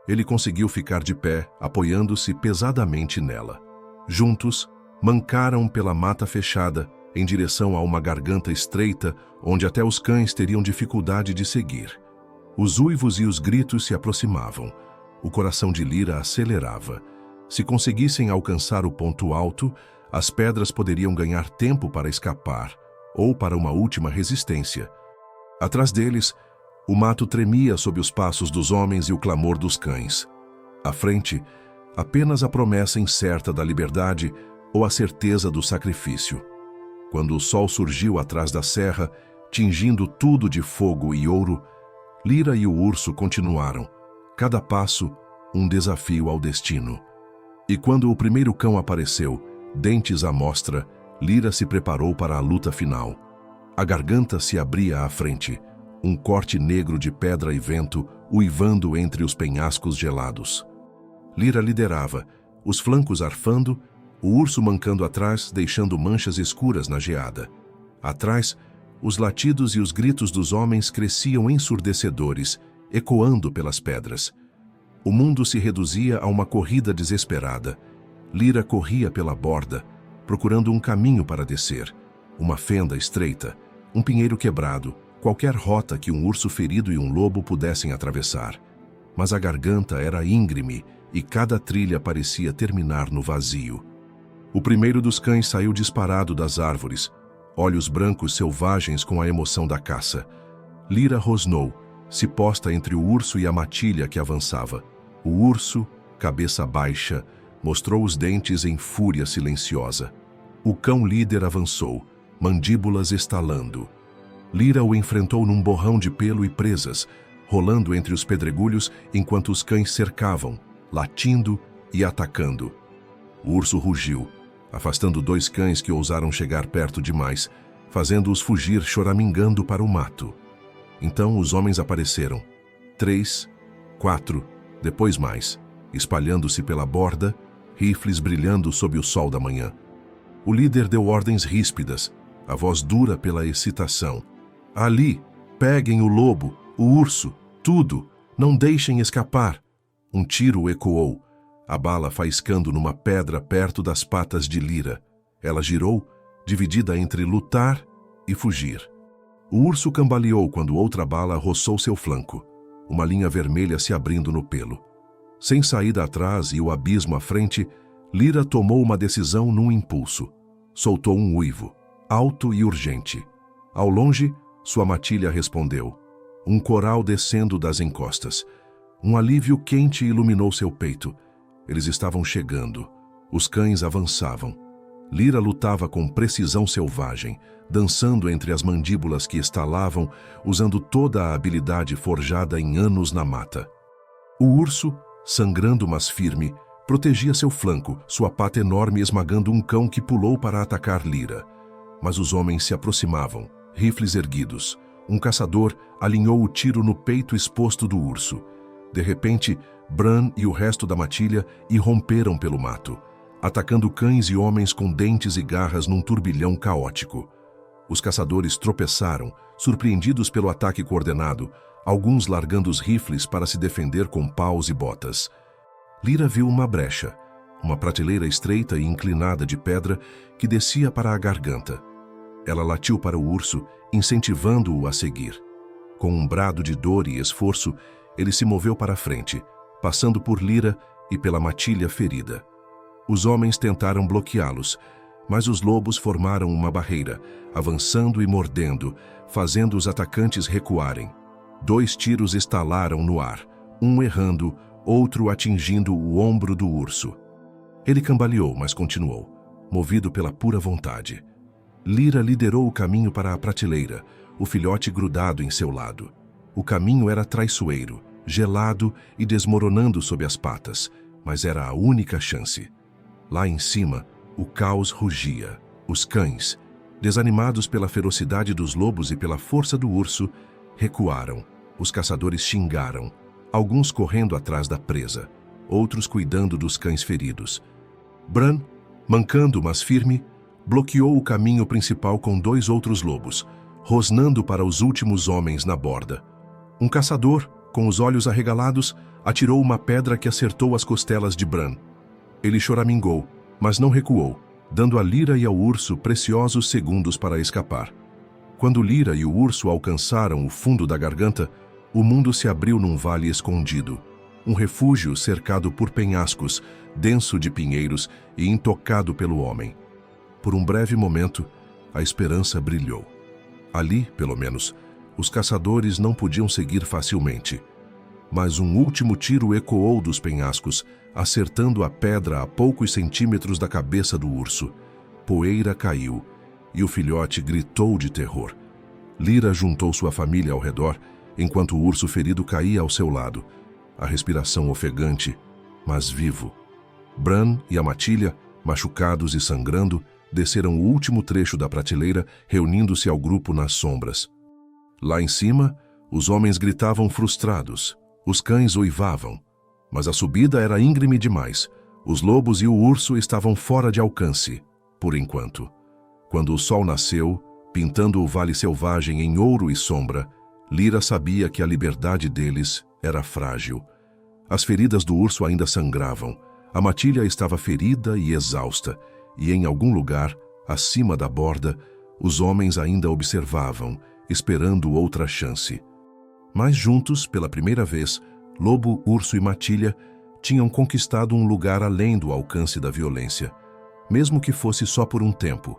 Ele conseguiu ficar de pé, apoiando-se pesadamente nela. Juntos, mancaram pela mata fechada, em direção a uma garganta estreita, onde até os cães teriam dificuldade de seguir. Os uivos e os gritos se aproximavam. O coração de Lyra acelerava. Se conseguissem alcançar o ponto alto, as pedras poderiam ganhar tempo para escapar, ou para uma última resistência. Atrás deles, o mato tremia sob os passos dos homens e o clamor dos cães. À frente, apenas a promessa incerta da liberdade ou a certeza do sacrifício. Quando o sol surgiu atrás da serra, tingindo tudo de fogo e ouro, Lyra e o urso continuaram, cada passo um desafio ao destino. E quando o primeiro cão apareceu, dentes à mostra, Lyra se preparou para a luta final. A garganta se abria à frente, um corte negro de pedra e vento uivando entre os penhascos gelados. Lyra liderava, os flancos arfando, o urso mancando atrás, deixando manchas escuras na geada. Atrás, os latidos e os gritos dos homens cresciam ensurdecedores, ecoando pelas pedras. O mundo se reduzia a uma corrida desesperada. Lyra corria pela borda, procurando um caminho para descer. Uma fenda estreita, um pinheiro quebrado, qualquer rota que um urso ferido e um lobo pudessem atravessar. Mas a garganta era íngreme e cada trilha parecia terminar no vazio. O primeiro dos cães saiu disparado das árvores, olhos brancos selvagens com a emoção da caça. Lyra rosnou, se posta entre o urso e a matilha que avançava. O urso, cabeça baixa, mostrou os dentes em fúria silenciosa. O cão líder avançou, mandíbulas estalando. Lyra o enfrentou num borrão de pelo e presas, rolando entre os pedregulhos enquanto os cães cercavam, latindo e atacando. O urso rugiu, afastando 2 cães que ousaram chegar perto demais, fazendo-os fugir choramingando para o mato. Então os homens apareceram. 3, 4, depois mais, espalhando-se pela borda, rifles brilhando sob o sol da manhã. O líder deu ordens ríspidas, a voz dura pela excitação. Ali, peguem o lobo, o urso, tudo, não deixem escapar. Um tiro ecoou, a bala faiscando numa pedra perto das patas de Lyra. Ela girou, dividida entre lutar e fugir. O urso cambaleou quando outra bala roçou seu flanco, uma linha vermelha se abrindo no pelo. Sem saída atrás e o abismo à frente, Lyra tomou uma decisão num impulso. Soltou um uivo, alto e urgente. Ao longe, sua matilha respondeu. Um coral descendo das encostas. Um alívio quente iluminou seu peito. Eles estavam chegando. Os cães avançavam. Lyra lutava com precisão selvagem, dançando entre as mandíbulas que estalavam, usando toda a habilidade forjada em anos na mata. O urso, sangrando mas firme, protegia seu flanco, sua pata enorme esmagando um cão que pulou para atacar Lyra. Mas os homens se aproximavam, rifles erguidos. Um caçador alinhou o tiro no peito exposto do urso. De repente, Bran e o resto da matilha irromperam pelo mato, atacando cães e homens com dentes e garras num turbilhão caótico. Os caçadores tropeçaram, surpreendidos pelo ataque coordenado, alguns largando os rifles para se defender com paus e botas. Lyra viu uma brecha, uma prateleira estreita e inclinada de pedra que descia para a garganta. Ela latiu para o urso, incentivando-o a seguir. Com um brado de dor e esforço, ele se moveu para a frente, passando por Lyra e pela matilha ferida. Os homens tentaram bloqueá-los, mas os lobos formaram uma barreira, avançando e mordendo, fazendo os atacantes recuarem. 2 tiros estalaram no ar, um errando, outro atingindo o ombro do urso. Ele cambaleou, mas continuou, movido pela pura vontade. Lyra liderou o caminho para a prateleira, o filhote grudado em seu lado. O caminho era traiçoeiro, gelado e desmoronando sob as patas, mas era a única chance. Lá em cima, o caos rugia. Os cães, desanimados pela ferocidade dos lobos e pela força do urso, recuaram. Os caçadores xingaram, alguns correndo atrás da presa, outros cuidando dos cães feridos. Bran, mancando mas firme, bloqueou o caminho principal com 2 outros lobos, rosnando para os últimos homens na borda. Um caçador, com os olhos arregalados, atirou uma pedra que acertou as costelas de Bran. Ele choramingou, mas não recuou, dando a Lyra e ao urso preciosos segundos para escapar. Quando Lyra e o urso alcançaram o fundo da garganta, o mundo se abriu num vale escondido, um refúgio cercado por penhascos, denso de pinheiros e intocado pelo homem. Por um breve momento, a esperança brilhou. Ali, pelo menos, os caçadores não podiam seguir facilmente. Mas um último tiro ecoou dos penhascos, acertando a pedra a poucos centímetros da cabeça do urso. Poeira caiu, e o filhote gritou de terror. Lyra juntou sua família ao redor, enquanto o urso ferido caía ao seu lado, a respiração ofegante, mas vivo. Bran e a matilha, machucados e sangrando, desceram o último trecho da prateleira, reunindo-se ao grupo nas sombras. Lá em cima, os homens gritavam frustrados, os cães uivavam, mas a subida era íngreme demais. Os lobos e o urso estavam fora de alcance, por enquanto. Quando o sol nasceu, pintando o vale selvagem em ouro e sombra, Lyra sabia que a liberdade deles era frágil. As feridas do urso ainda sangravam, a matilha estava ferida e exausta, e em algum lugar, acima da borda, os homens ainda observavam, esperando outra chance. Mas juntos, pela primeira vez, lobo, urso e matilha tinham conquistado um lugar além do alcance da violência, mesmo que fosse só por um tempo.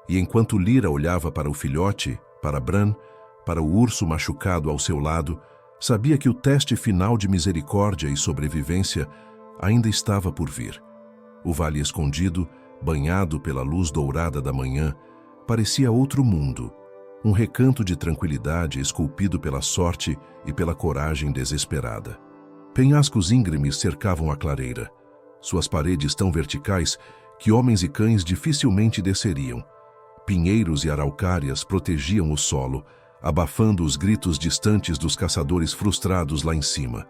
E enquanto Lyra olhava para o filhote, para Bran, para o urso machucado ao seu lado, sabia que o teste final de misericórdia e sobrevivência ainda estava por vir. O vale escondido, banhado pela luz dourada da manhã, parecia outro mundo, um recanto de tranquilidade esculpido pela sorte e pela coragem desesperada. Penhascos íngremes cercavam a clareira, suas paredes tão verticais que homens e cães dificilmente desceriam. Pinheiros e araucárias protegiam o solo, abafando os gritos distantes dos caçadores frustrados lá em cima.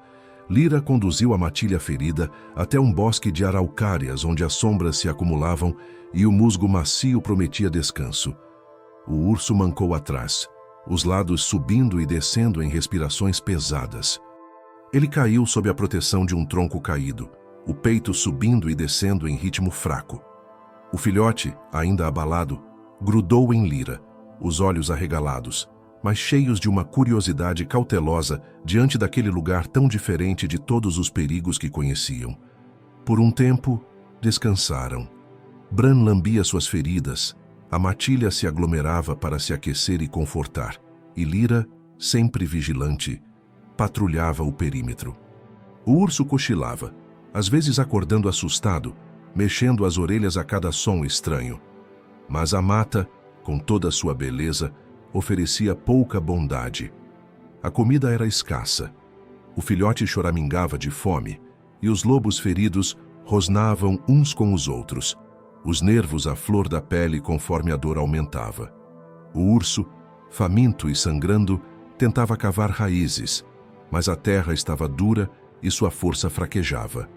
Lyra conduziu a matilha ferida até um bosque de araucárias onde as sombras se acumulavam e o musgo macio prometia descanso. O urso mancou atrás, os lados subindo e descendo em respirações pesadas. Ele caiu sob a proteção de um tronco caído, o peito subindo e descendo em ritmo fraco. O filhote, ainda abalado, grudou em Lyra, os olhos arregalados, mas cheios de uma curiosidade cautelosa diante daquele lugar tão diferente de todos os perigos que conheciam. Por um tempo, descansaram. Bran lambia suas feridas, a matilha se aglomerava para se aquecer e confortar, e Lyra, sempre vigilante, patrulhava o perímetro. O urso cochilava, às vezes acordando assustado, mexendo as orelhas a cada som estranho. Mas a mata, com toda a sua beleza, oferecia pouca bondade. A comida era escassa. O filhote choramingava de fome, e os lobos feridos rosnavam uns com os outros, os nervos à flor da pele conforme a dor aumentava. O urso, faminto e sangrando, tentava cavar raízes, mas a terra estava dura e sua força fraquejava.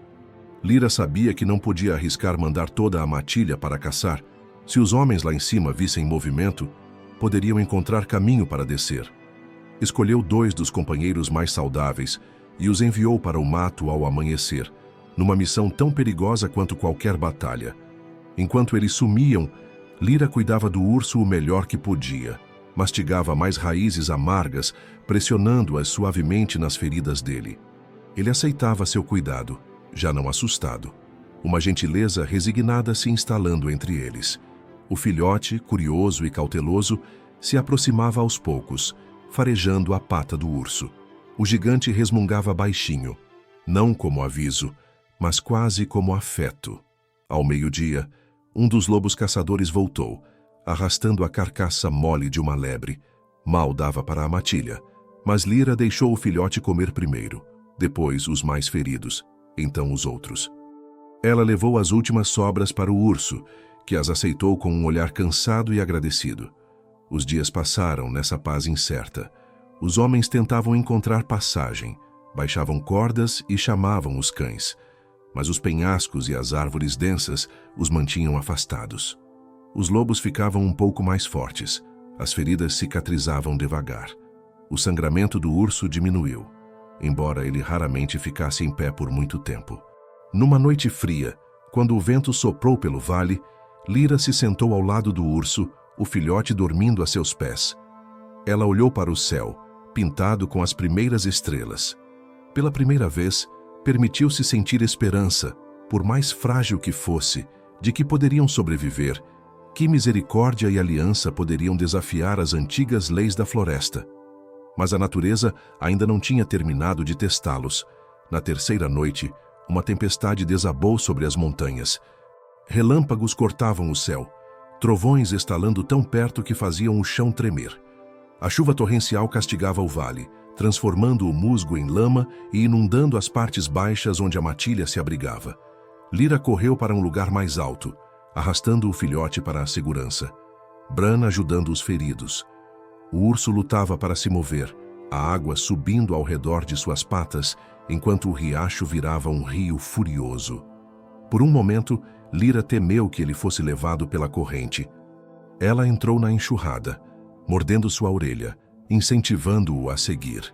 Lyra sabia que não podia arriscar mandar toda a matilha para caçar. Se os homens lá em cima vissem movimento, poderiam encontrar caminho para descer. Escolheu 2 dos companheiros mais saudáveis e os enviou para o mato ao amanhecer, numa missão tão perigosa quanto qualquer batalha. Enquanto eles sumiam, Lyra cuidava do urso o melhor que podia. Mastigava mais raízes amargas, pressionando-as suavemente nas feridas dele. Ele aceitava seu cuidado, já não assustado. Uma gentileza resignada se instalando entre eles. O filhote, curioso e cauteloso, se aproximava aos poucos, farejando a pata do urso. O gigante resmungava baixinho, não como aviso, mas quase como afeto. Ao meio-dia, um dos lobos caçadores voltou, arrastando a carcaça mole de uma lebre. Mal dava para a matilha, mas Lyra deixou o filhote comer primeiro, depois os mais feridos, então os outros. Ela levou as últimas sobras para o urso, que as aceitou com um olhar cansado e agradecido. Os dias passaram nessa paz incerta. Os homens tentavam encontrar passagem, baixavam cordas e chamavam os cães, mas os penhascos e as árvores densas os mantinham afastados. Os lobos ficavam um pouco mais fortes, as feridas cicatrizavam devagar. O sangramento do urso diminuiu, embora ele raramente ficasse em pé por muito tempo. Numa noite fria, quando o vento soprou pelo vale, Lyra se sentou ao lado do urso, o filhote dormindo a seus pés. Ela olhou para o céu, pintado com as primeiras estrelas. Pela primeira vez, permitiu-se sentir esperança, por mais frágil que fosse, de que poderiam sobreviver, que misericórdia e aliança poderiam desafiar as antigas leis da floresta. Mas a natureza ainda não tinha terminado de testá-los. Na terceira noite, uma tempestade desabou sobre as montanhas. Relâmpagos cortavam o céu, trovões estalando tão perto que faziam o chão tremer. A chuva torrencial castigava o vale, transformando o musgo em lama e inundando as partes baixas onde a matilha se abrigava. Lyra correu para um lugar mais alto, arrastando o filhote para a segurança. Bran ajudando os feridos. O urso lutava para se mover, a água subindo ao redor de suas patas, enquanto o riacho virava um rio furioso. Por um momento, Lyra temeu que ele fosse levado pela corrente. Ela entrou na enxurrada, mordendo sua orelha, incentivando-o a seguir.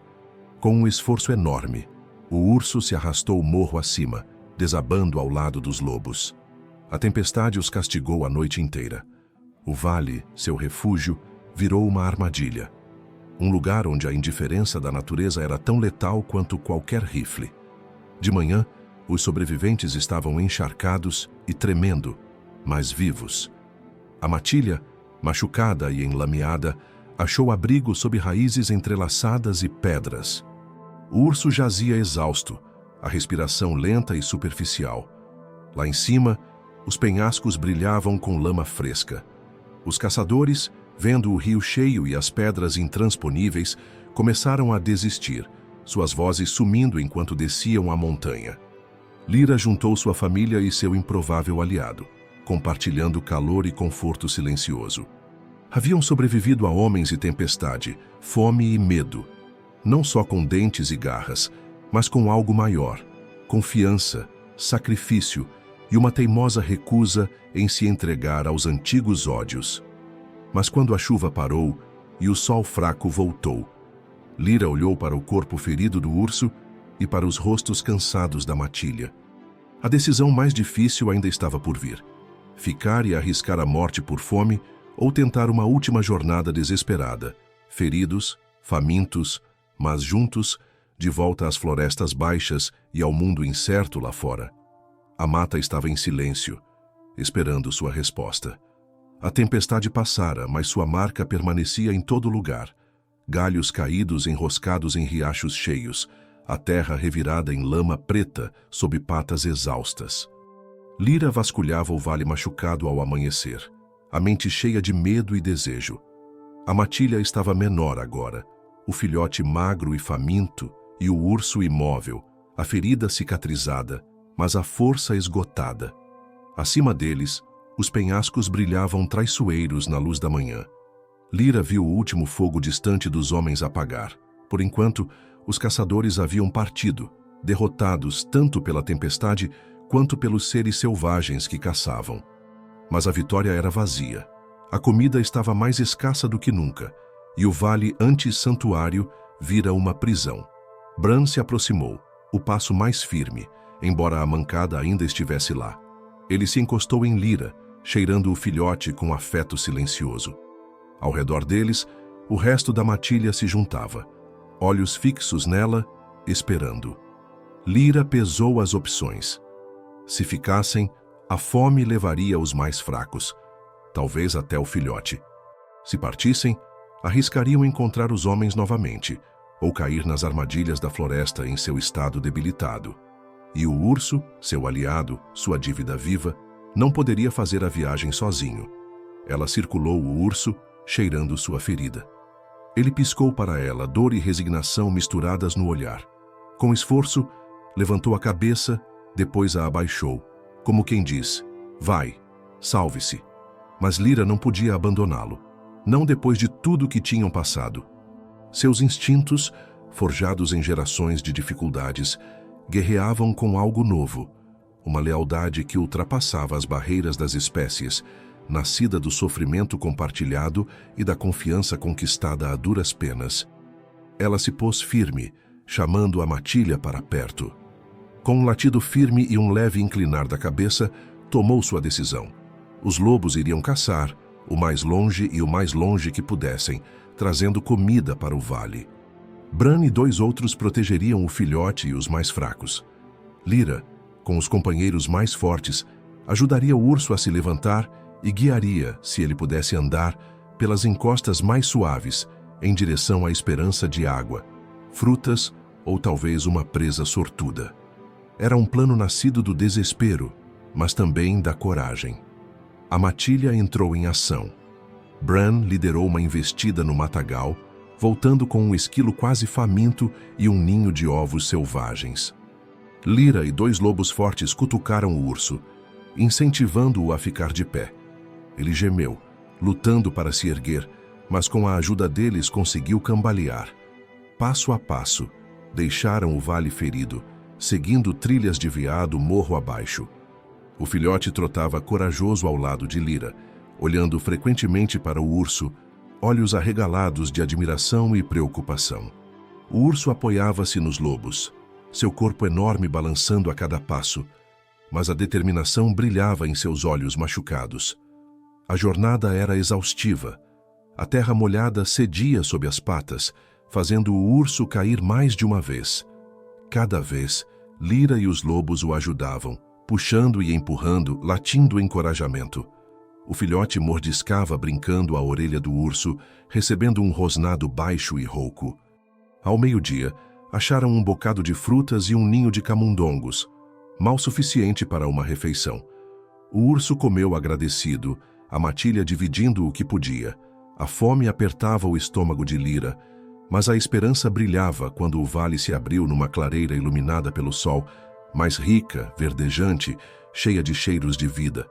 Com um esforço enorme, o urso se arrastou morro acima, desabando ao lado dos lobos. A tempestade os castigou a noite inteira. O vale, seu refúgio, virou uma armadilha. Um lugar onde a indiferença da natureza era tão letal quanto qualquer rifle. De manhã, os sobreviventes estavam encharcados e tremendo, mas vivos. A matilha, machucada e enlameada, achou abrigo sob raízes entrelaçadas e pedras. O urso jazia exausto, a respiração lenta e superficial. Lá em cima, Os penhascos brilhavam com lama fresca. Os caçadores, vendo o rio cheio e as pedras intransponíveis, começaram a desistir, suas vozes sumindo enquanto desciam a montanha. Lyra juntou sua família e seu improvável aliado, compartilhando calor e conforto silencioso. Haviam sobrevivido a homens e tempestade, fome e medo, não só com dentes e garras, mas com algo maior, confiança, sacrifício e uma teimosa recusa em se entregar aos antigos ódios. Mas quando a chuva parou e o sol fraco voltou, Lyra olhou para o corpo ferido do urso e para os rostos cansados da matilha. A decisão mais difícil ainda estava por vir: ficar e arriscar a morte por fome ou tentar uma última jornada desesperada, feridos, famintos, mas juntos, de volta às florestas baixas e ao mundo incerto lá fora. A mata estava em silêncio, esperando sua resposta. A tempestade passara, mas sua marca permanecia em todo lugar. Galhos caídos enroscados em riachos cheios, a terra revirada em lama preta sob patas exaustas. Lyra vasculhava o vale machucado ao amanhecer, a mente cheia de medo e desejo. A matilha estava menor agora, o filhote magro e faminto, e o urso imóvel, a ferida cicatrizada, mas a força esgotada. Acima deles, os penhascos brilhavam traiçoeiros na luz da manhã. Lyra viu o último fogo distante dos homens apagar. Por enquanto, os caçadores haviam partido, derrotados tanto pela tempestade quanto pelos seres selvagens que caçavam. Mas a vitória era vazia. A comida estava mais escassa do que nunca, e o vale anti-santuário vira uma prisão. Bran se aproximou, o passo mais firme, embora a mancada ainda estivesse lá. Ele se encostou em Lyra, cheirando o filhote com afeto silencioso. Ao redor deles, o resto da matilha se juntava, olhos fixos nela, esperando. Lyra pesou as opções. Se ficassem, a fome levaria os mais fracos, talvez até o filhote. Se partissem, arriscariam encontrar os homens novamente, ou cair nas armadilhas da floresta em seu estado debilitado. E o urso, seu aliado, sua dívida viva, não poderia fazer a viagem sozinho. Ela circulou o urso, cheirando sua ferida. Ele piscou para ela, dor e resignação misturadas no olhar. Com esforço, levantou a cabeça, depois a abaixou, como quem diz: vai, salve-se. Mas Lyra não podia abandoná-lo, não depois de tudo que tinham passado. Seus instintos, forjados em gerações de dificuldades, guerreavam com algo novo, uma lealdade que ultrapassava as barreiras das espécies, nascida do sofrimento compartilhado e da confiança conquistada a duras penas. Ela se pôs firme, chamando a matilha para perto. Com um latido firme e um leve inclinar da cabeça, tomou sua decisão. Os lobos iriam caçar, o mais longe e o mais longe que pudessem, trazendo comida para o vale. Bran e 2 outros protegeriam o filhote e os mais fracos. Lyra, com os companheiros mais fortes, ajudaria o urso a se levantar e guiaria, se ele pudesse andar, pelas encostas mais suaves, em direção à esperança de água, frutas ou talvez uma presa sortuda. Era um plano nascido do desespero, mas também da coragem. A matilha entrou em ação. Bran liderou uma investida no matagal, voltando com um esquilo quase faminto e um ninho de ovos selvagens. Lyra e 2 lobos fortes cutucaram o urso, incentivando-o a ficar de pé. Ele gemeu, lutando para se erguer, mas com a ajuda deles conseguiu cambalear. Passo a passo, deixaram o vale ferido, seguindo trilhas de veado morro abaixo. O filhote trotava corajoso ao lado de Lyra, olhando frequentemente para o urso, olhos arregalados de admiração e preocupação. O urso apoiava-se nos lobos, seu corpo enorme balançando a cada passo, mas a determinação brilhava em seus olhos machucados. A jornada era exaustiva. A terra molhada cedia sob as patas, fazendo o urso cair mais de uma vez. Cada vez, Lyra e os lobos o ajudavam, puxando e empurrando, latindo encorajamento. O filhote mordiscava brincando a orelha do urso, recebendo um rosnado baixo e rouco. Ao meio-dia, acharam um bocado de frutas e um ninho de camundongos, mal suficiente para uma refeição. O urso comeu agradecido, a matilha dividindo o que podia. A fome apertava o estômago de Lyra, mas a esperança brilhava quando o vale se abriu numa clareira iluminada pelo sol, mais rica, verdejante, cheia de cheiros de vida.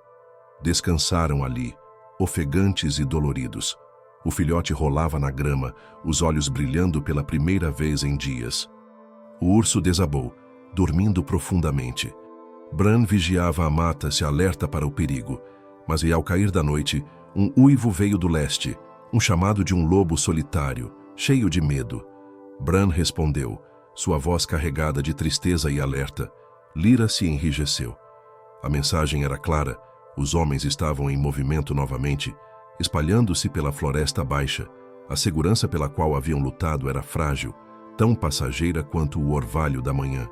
Descansaram ali, ofegantes e doloridos. O filhote rolava na grama, os olhos brilhando pela primeira vez em dias. O urso desabou, dormindo profundamente. Bran vigiava a mata, se alerta para o perigo, mas ao cair da noite, um uivo veio do leste, um chamado de um lobo solitário, cheio de medo. Bran respondeu, sua voz carregada de tristeza e alerta. Lyra se enrijeceu. A mensagem era clara, os homens estavam em movimento novamente, espalhando-se pela floresta baixa. A segurança pela qual haviam lutado era frágil, tão passageira quanto o orvalho da manhã.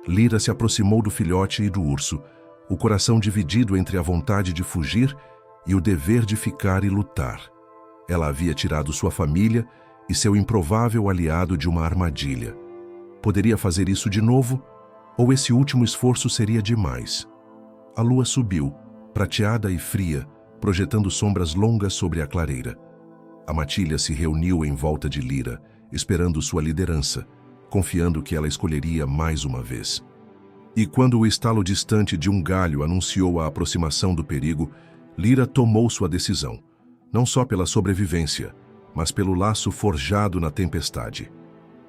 Lyra se aproximou do filhote e do urso, o coração dividido entre a vontade de fugir e o dever de ficar e lutar. Ela havia tirado sua família e seu improvável aliado de uma armadilha. Poderia fazer isso de novo, ou esse último esforço seria demais? A lua subiu, prateada e fria, projetando sombras longas sobre a clareira. A matilha se reuniu em volta de Lyra, esperando sua liderança, confiando que ela escolheria mais uma vez. E quando o estalo distante de um galho anunciou a aproximação do perigo, Lyra tomou sua decisão, não só pela sobrevivência, mas pelo laço forjado na tempestade.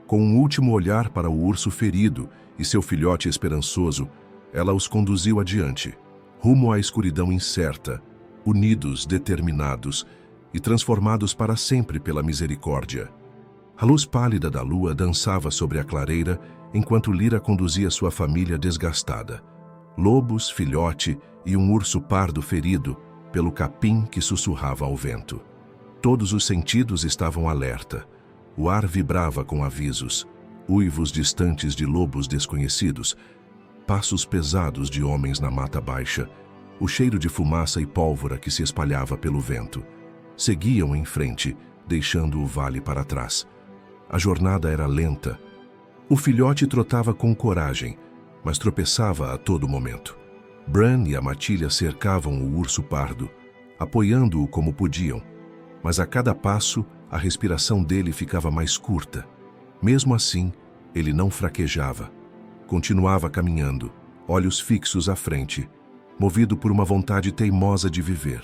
Com um último olhar para o urso ferido e seu filhote esperançoso, ela os conduziu adiante, rumo à escuridão incerta, unidos, determinados e transformados para sempre pela misericórdia. A luz pálida da lua dançava sobre a clareira enquanto Lyra conduzia sua família desgastada. Lobos, filhote e um urso pardo ferido pelo capim que sussurrava ao vento. Todos os sentidos estavam alerta. O ar vibrava com avisos, uivos distantes de lobos desconhecidos, passos pesados de homens na mata baixa, o cheiro de fumaça e pólvora que se espalhava pelo vento. Seguiam em frente, deixando o vale para trás. A jornada era lenta. O filhote trotava com coragem, mas tropeçava a todo momento. Bran e a matilha cercavam o urso pardo, apoiando-o como podiam, mas a cada passo a respiração dele ficava mais curta. Mesmo assim, ele não fraquejava. Continuava caminhando, olhos fixos à frente, movido por uma vontade teimosa de viver.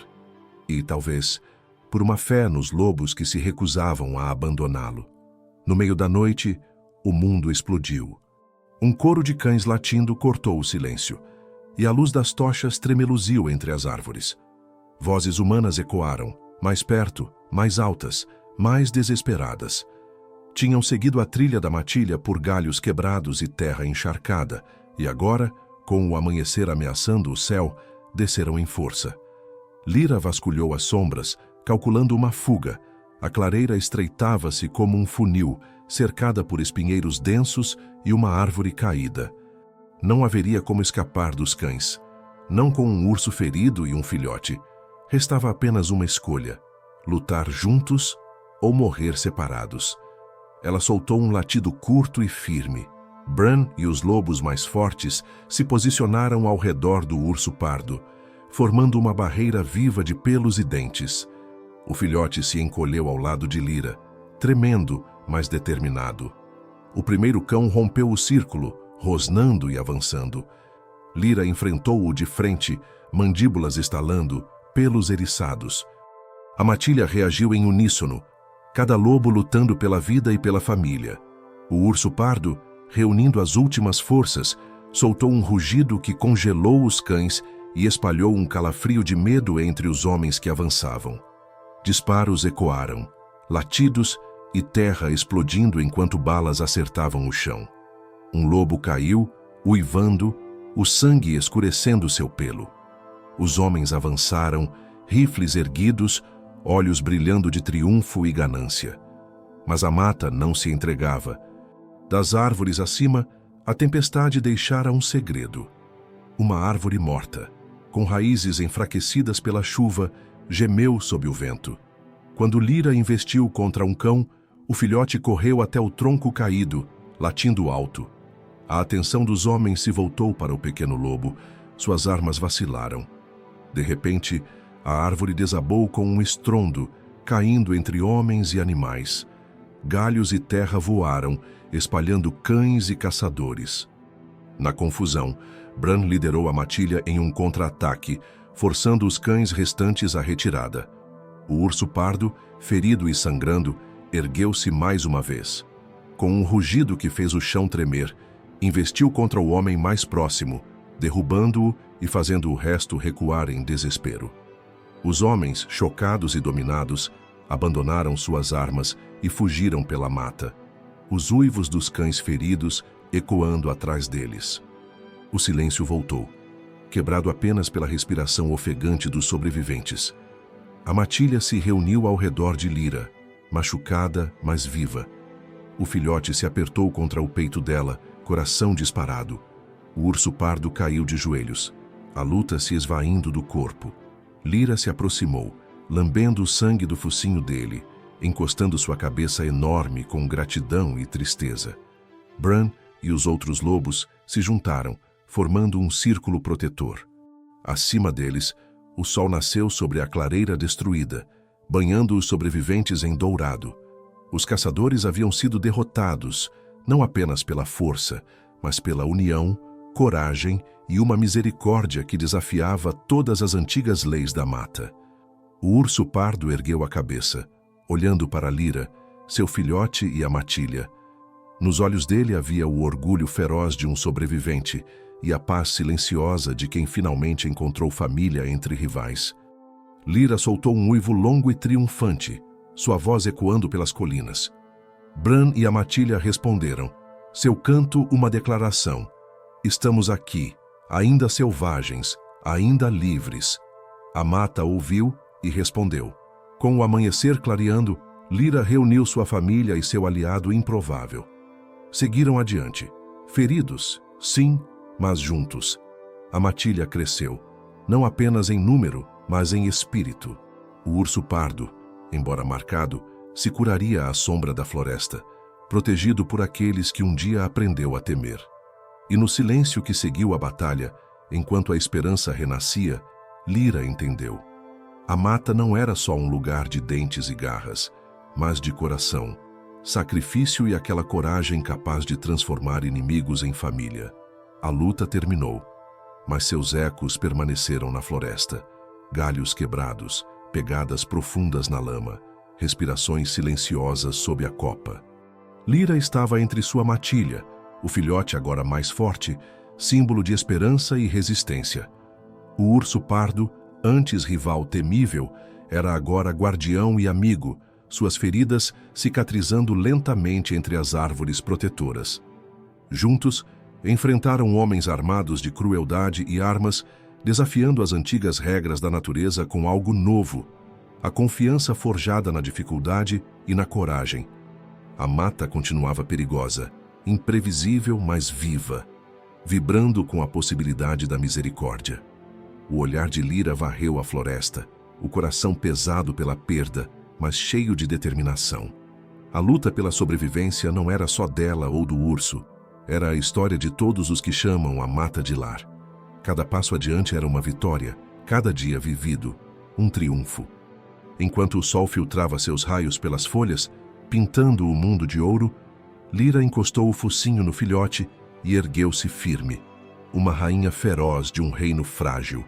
E, talvez, por uma fé nos lobos que se recusavam a abandoná-lo. No meio da noite, o mundo explodiu. Um coro de cães latindo cortou o silêncio, e a luz das tochas tremeluziu entre as árvores. Vozes humanas ecoaram, mais perto, mais altas, mais desesperadas. Tinham seguido a trilha da matilha por galhos quebrados e terra encharcada, e agora, com o amanhecer ameaçando o céu, desceram em força. Lyra vasculhou as sombras, calculando uma fuga. A clareira estreitava-se como um funil, cercada por espinheiros densos e uma árvore caída. Não haveria como escapar dos cães. Não com um urso ferido e um filhote. Restava apenas uma escolha: lutar juntos ou morrer separados. Ela soltou um latido curto e firme. Bran e os lobos mais fortes se posicionaram ao redor do urso pardo, formando uma barreira viva de pelos e dentes. O filhote se encolheu ao lado de Lyra, tremendo, mas determinado. O primeiro cão rompeu o círculo, rosnando e avançando. Lyra enfrentou-o de frente, mandíbulas estalando, pelos eriçados. A matilha reagiu em uníssono, cada lobo lutando pela vida e pela família. O urso pardo, reunindo as últimas forças, soltou um rugido que congelou os cães e espalhou um calafrio de medo entre os homens que avançavam. Disparos ecoaram, latidos e terra explodindo enquanto balas acertavam o chão. Um lobo caiu, uivando, o sangue escurecendo seu pelo. Os homens avançaram, rifles erguidos, olhos brilhando de triunfo e ganância. Mas a mata não se entregava. Das árvores acima, a tempestade deixara um segredo. Uma árvore morta, com raízes enfraquecidas pela chuva, gemeu sob o vento. Quando Lyra investiu contra um cão, o filhote correu até o tronco caído, latindo alto. A atenção dos homens se voltou para o pequeno lobo. Suas armas vacilaram. De repente, a árvore desabou com um estrondo, caindo entre homens e animais. Galhos e terra voaram, espalhando cães e caçadores. Na confusão, Bran liderou a matilha em um contra-ataque, forçando os cães restantes à retirada. O urso pardo, ferido e sangrando, ergueu-se mais uma vez. Com um rugido que fez o chão tremer, investiu contra o homem mais próximo, derrubando-o e fazendo o resto recuar em desespero. Os homens, chocados e dominados, abandonaram suas armas e fugiram pela mata, os uivos dos cães feridos ecoando atrás deles. O silêncio voltou, quebrado apenas pela respiração ofegante dos sobreviventes. A matilha se reuniu ao redor de Lyra, machucada, mas viva. O filhote se apertou contra o peito dela, coração disparado. O urso pardo caiu de joelhos, a luta se esvaindo do corpo. Lyra se aproximou, lambendo o sangue do focinho dele, encostando sua cabeça enorme com gratidão e tristeza. Bran e os outros lobos se juntaram, formando um círculo protetor. Acima deles, o sol nasceu sobre a clareira destruída, banhando os sobreviventes em dourado. Os caçadores haviam sido derrotados, não apenas pela força, mas pela união, coragem e uma misericórdia que desafiava todas as antigas leis da mata. O urso pardo ergueu a cabeça, olhando para Lyra, seu filhote e a matilha. Nos olhos dele havia o orgulho feroz de um sobrevivente e a paz silenciosa de quem finalmente encontrou família entre rivais. Lyra soltou um uivo longo e triunfante, sua voz ecoando pelas colinas. Bran e a matilha responderam, seu canto uma declaração. Estamos aqui, ainda selvagens, ainda livres. A mata ouviu e respondeu. Com o amanhecer clareando, Lyra reuniu sua família e seu aliado improvável. Seguiram adiante, feridos, sim, mas juntos. A matilha cresceu, não apenas em número, mas em espírito. O urso pardo, embora marcado, se curaria à sombra da floresta, protegido por aqueles que um dia aprendeu a temer. E no silêncio que seguiu a batalha, enquanto a esperança renascia, Lyra entendeu. A mata não era só um lugar de dentes e garras, mas de coração, sacrifício e aquela coragem capaz de transformar inimigos em família. A luta terminou, mas seus ecos permaneceram na floresta. Galhos quebrados, pegadas profundas na lama, respirações silenciosas sob a copa. Lyra estava entre sua matilha, o filhote agora mais forte, símbolo de esperança e resistência. O urso pardo, antes rival temível, era agora guardião e amigo, suas feridas cicatrizando lentamente entre as árvores protetoras. Juntos, enfrentaram homens armados de crueldade e armas, desafiando as antigas regras da natureza com algo novo, a confiança forjada na dificuldade e na coragem. A mata continuava perigosa, imprevisível, mas viva, vibrando com a possibilidade da misericórdia. O olhar de Lyra varreu a floresta, o coração pesado pela perda, mas cheio de determinação. A luta pela sobrevivência não era só dela ou do urso, era a história de todos os que chamam a mata de lar. Cada passo adiante era uma vitória, cada dia vivido, um triunfo. Enquanto o sol filtrava seus raios pelas folhas, pintando o mundo de ouro, Lyra encostou o focinho no filhote e ergueu-se firme, uma rainha feroz de um reino frágil.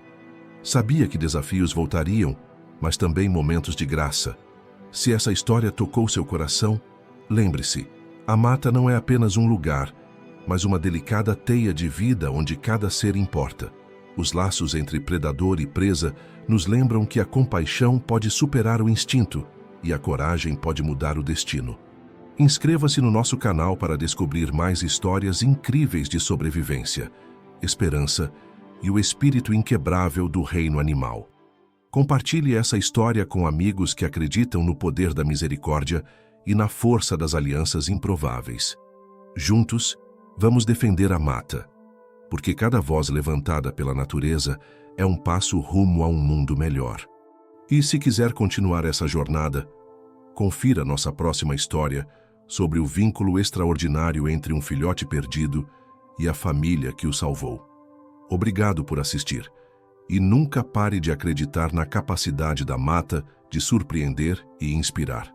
Sabia que desafios voltariam, mas também momentos de graça. Se essa história tocou seu coração, lembre-se, a mata não é apenas um lugar, mas uma delicada teia de vida onde cada ser importa. Os laços entre predador e presa nos lembram que a compaixão pode superar o instinto e a coragem pode mudar o destino. Inscreva-se no nosso canal para descobrir mais histórias incríveis de sobrevivência, esperança e o espírito inquebrável do reino animal. Compartilhe essa história com amigos que acreditam no poder da misericórdia e na força das alianças improváveis. Juntos, vamos defender a mata, porque cada voz levantada pela natureza é um passo rumo a um mundo melhor. E se quiser continuar essa jornada, confira nossa próxima história sobre o vínculo extraordinário entre um filhote perdido e a família que o salvou. Obrigado por assistir. E nunca pare de acreditar na capacidade da mata de surpreender e inspirar.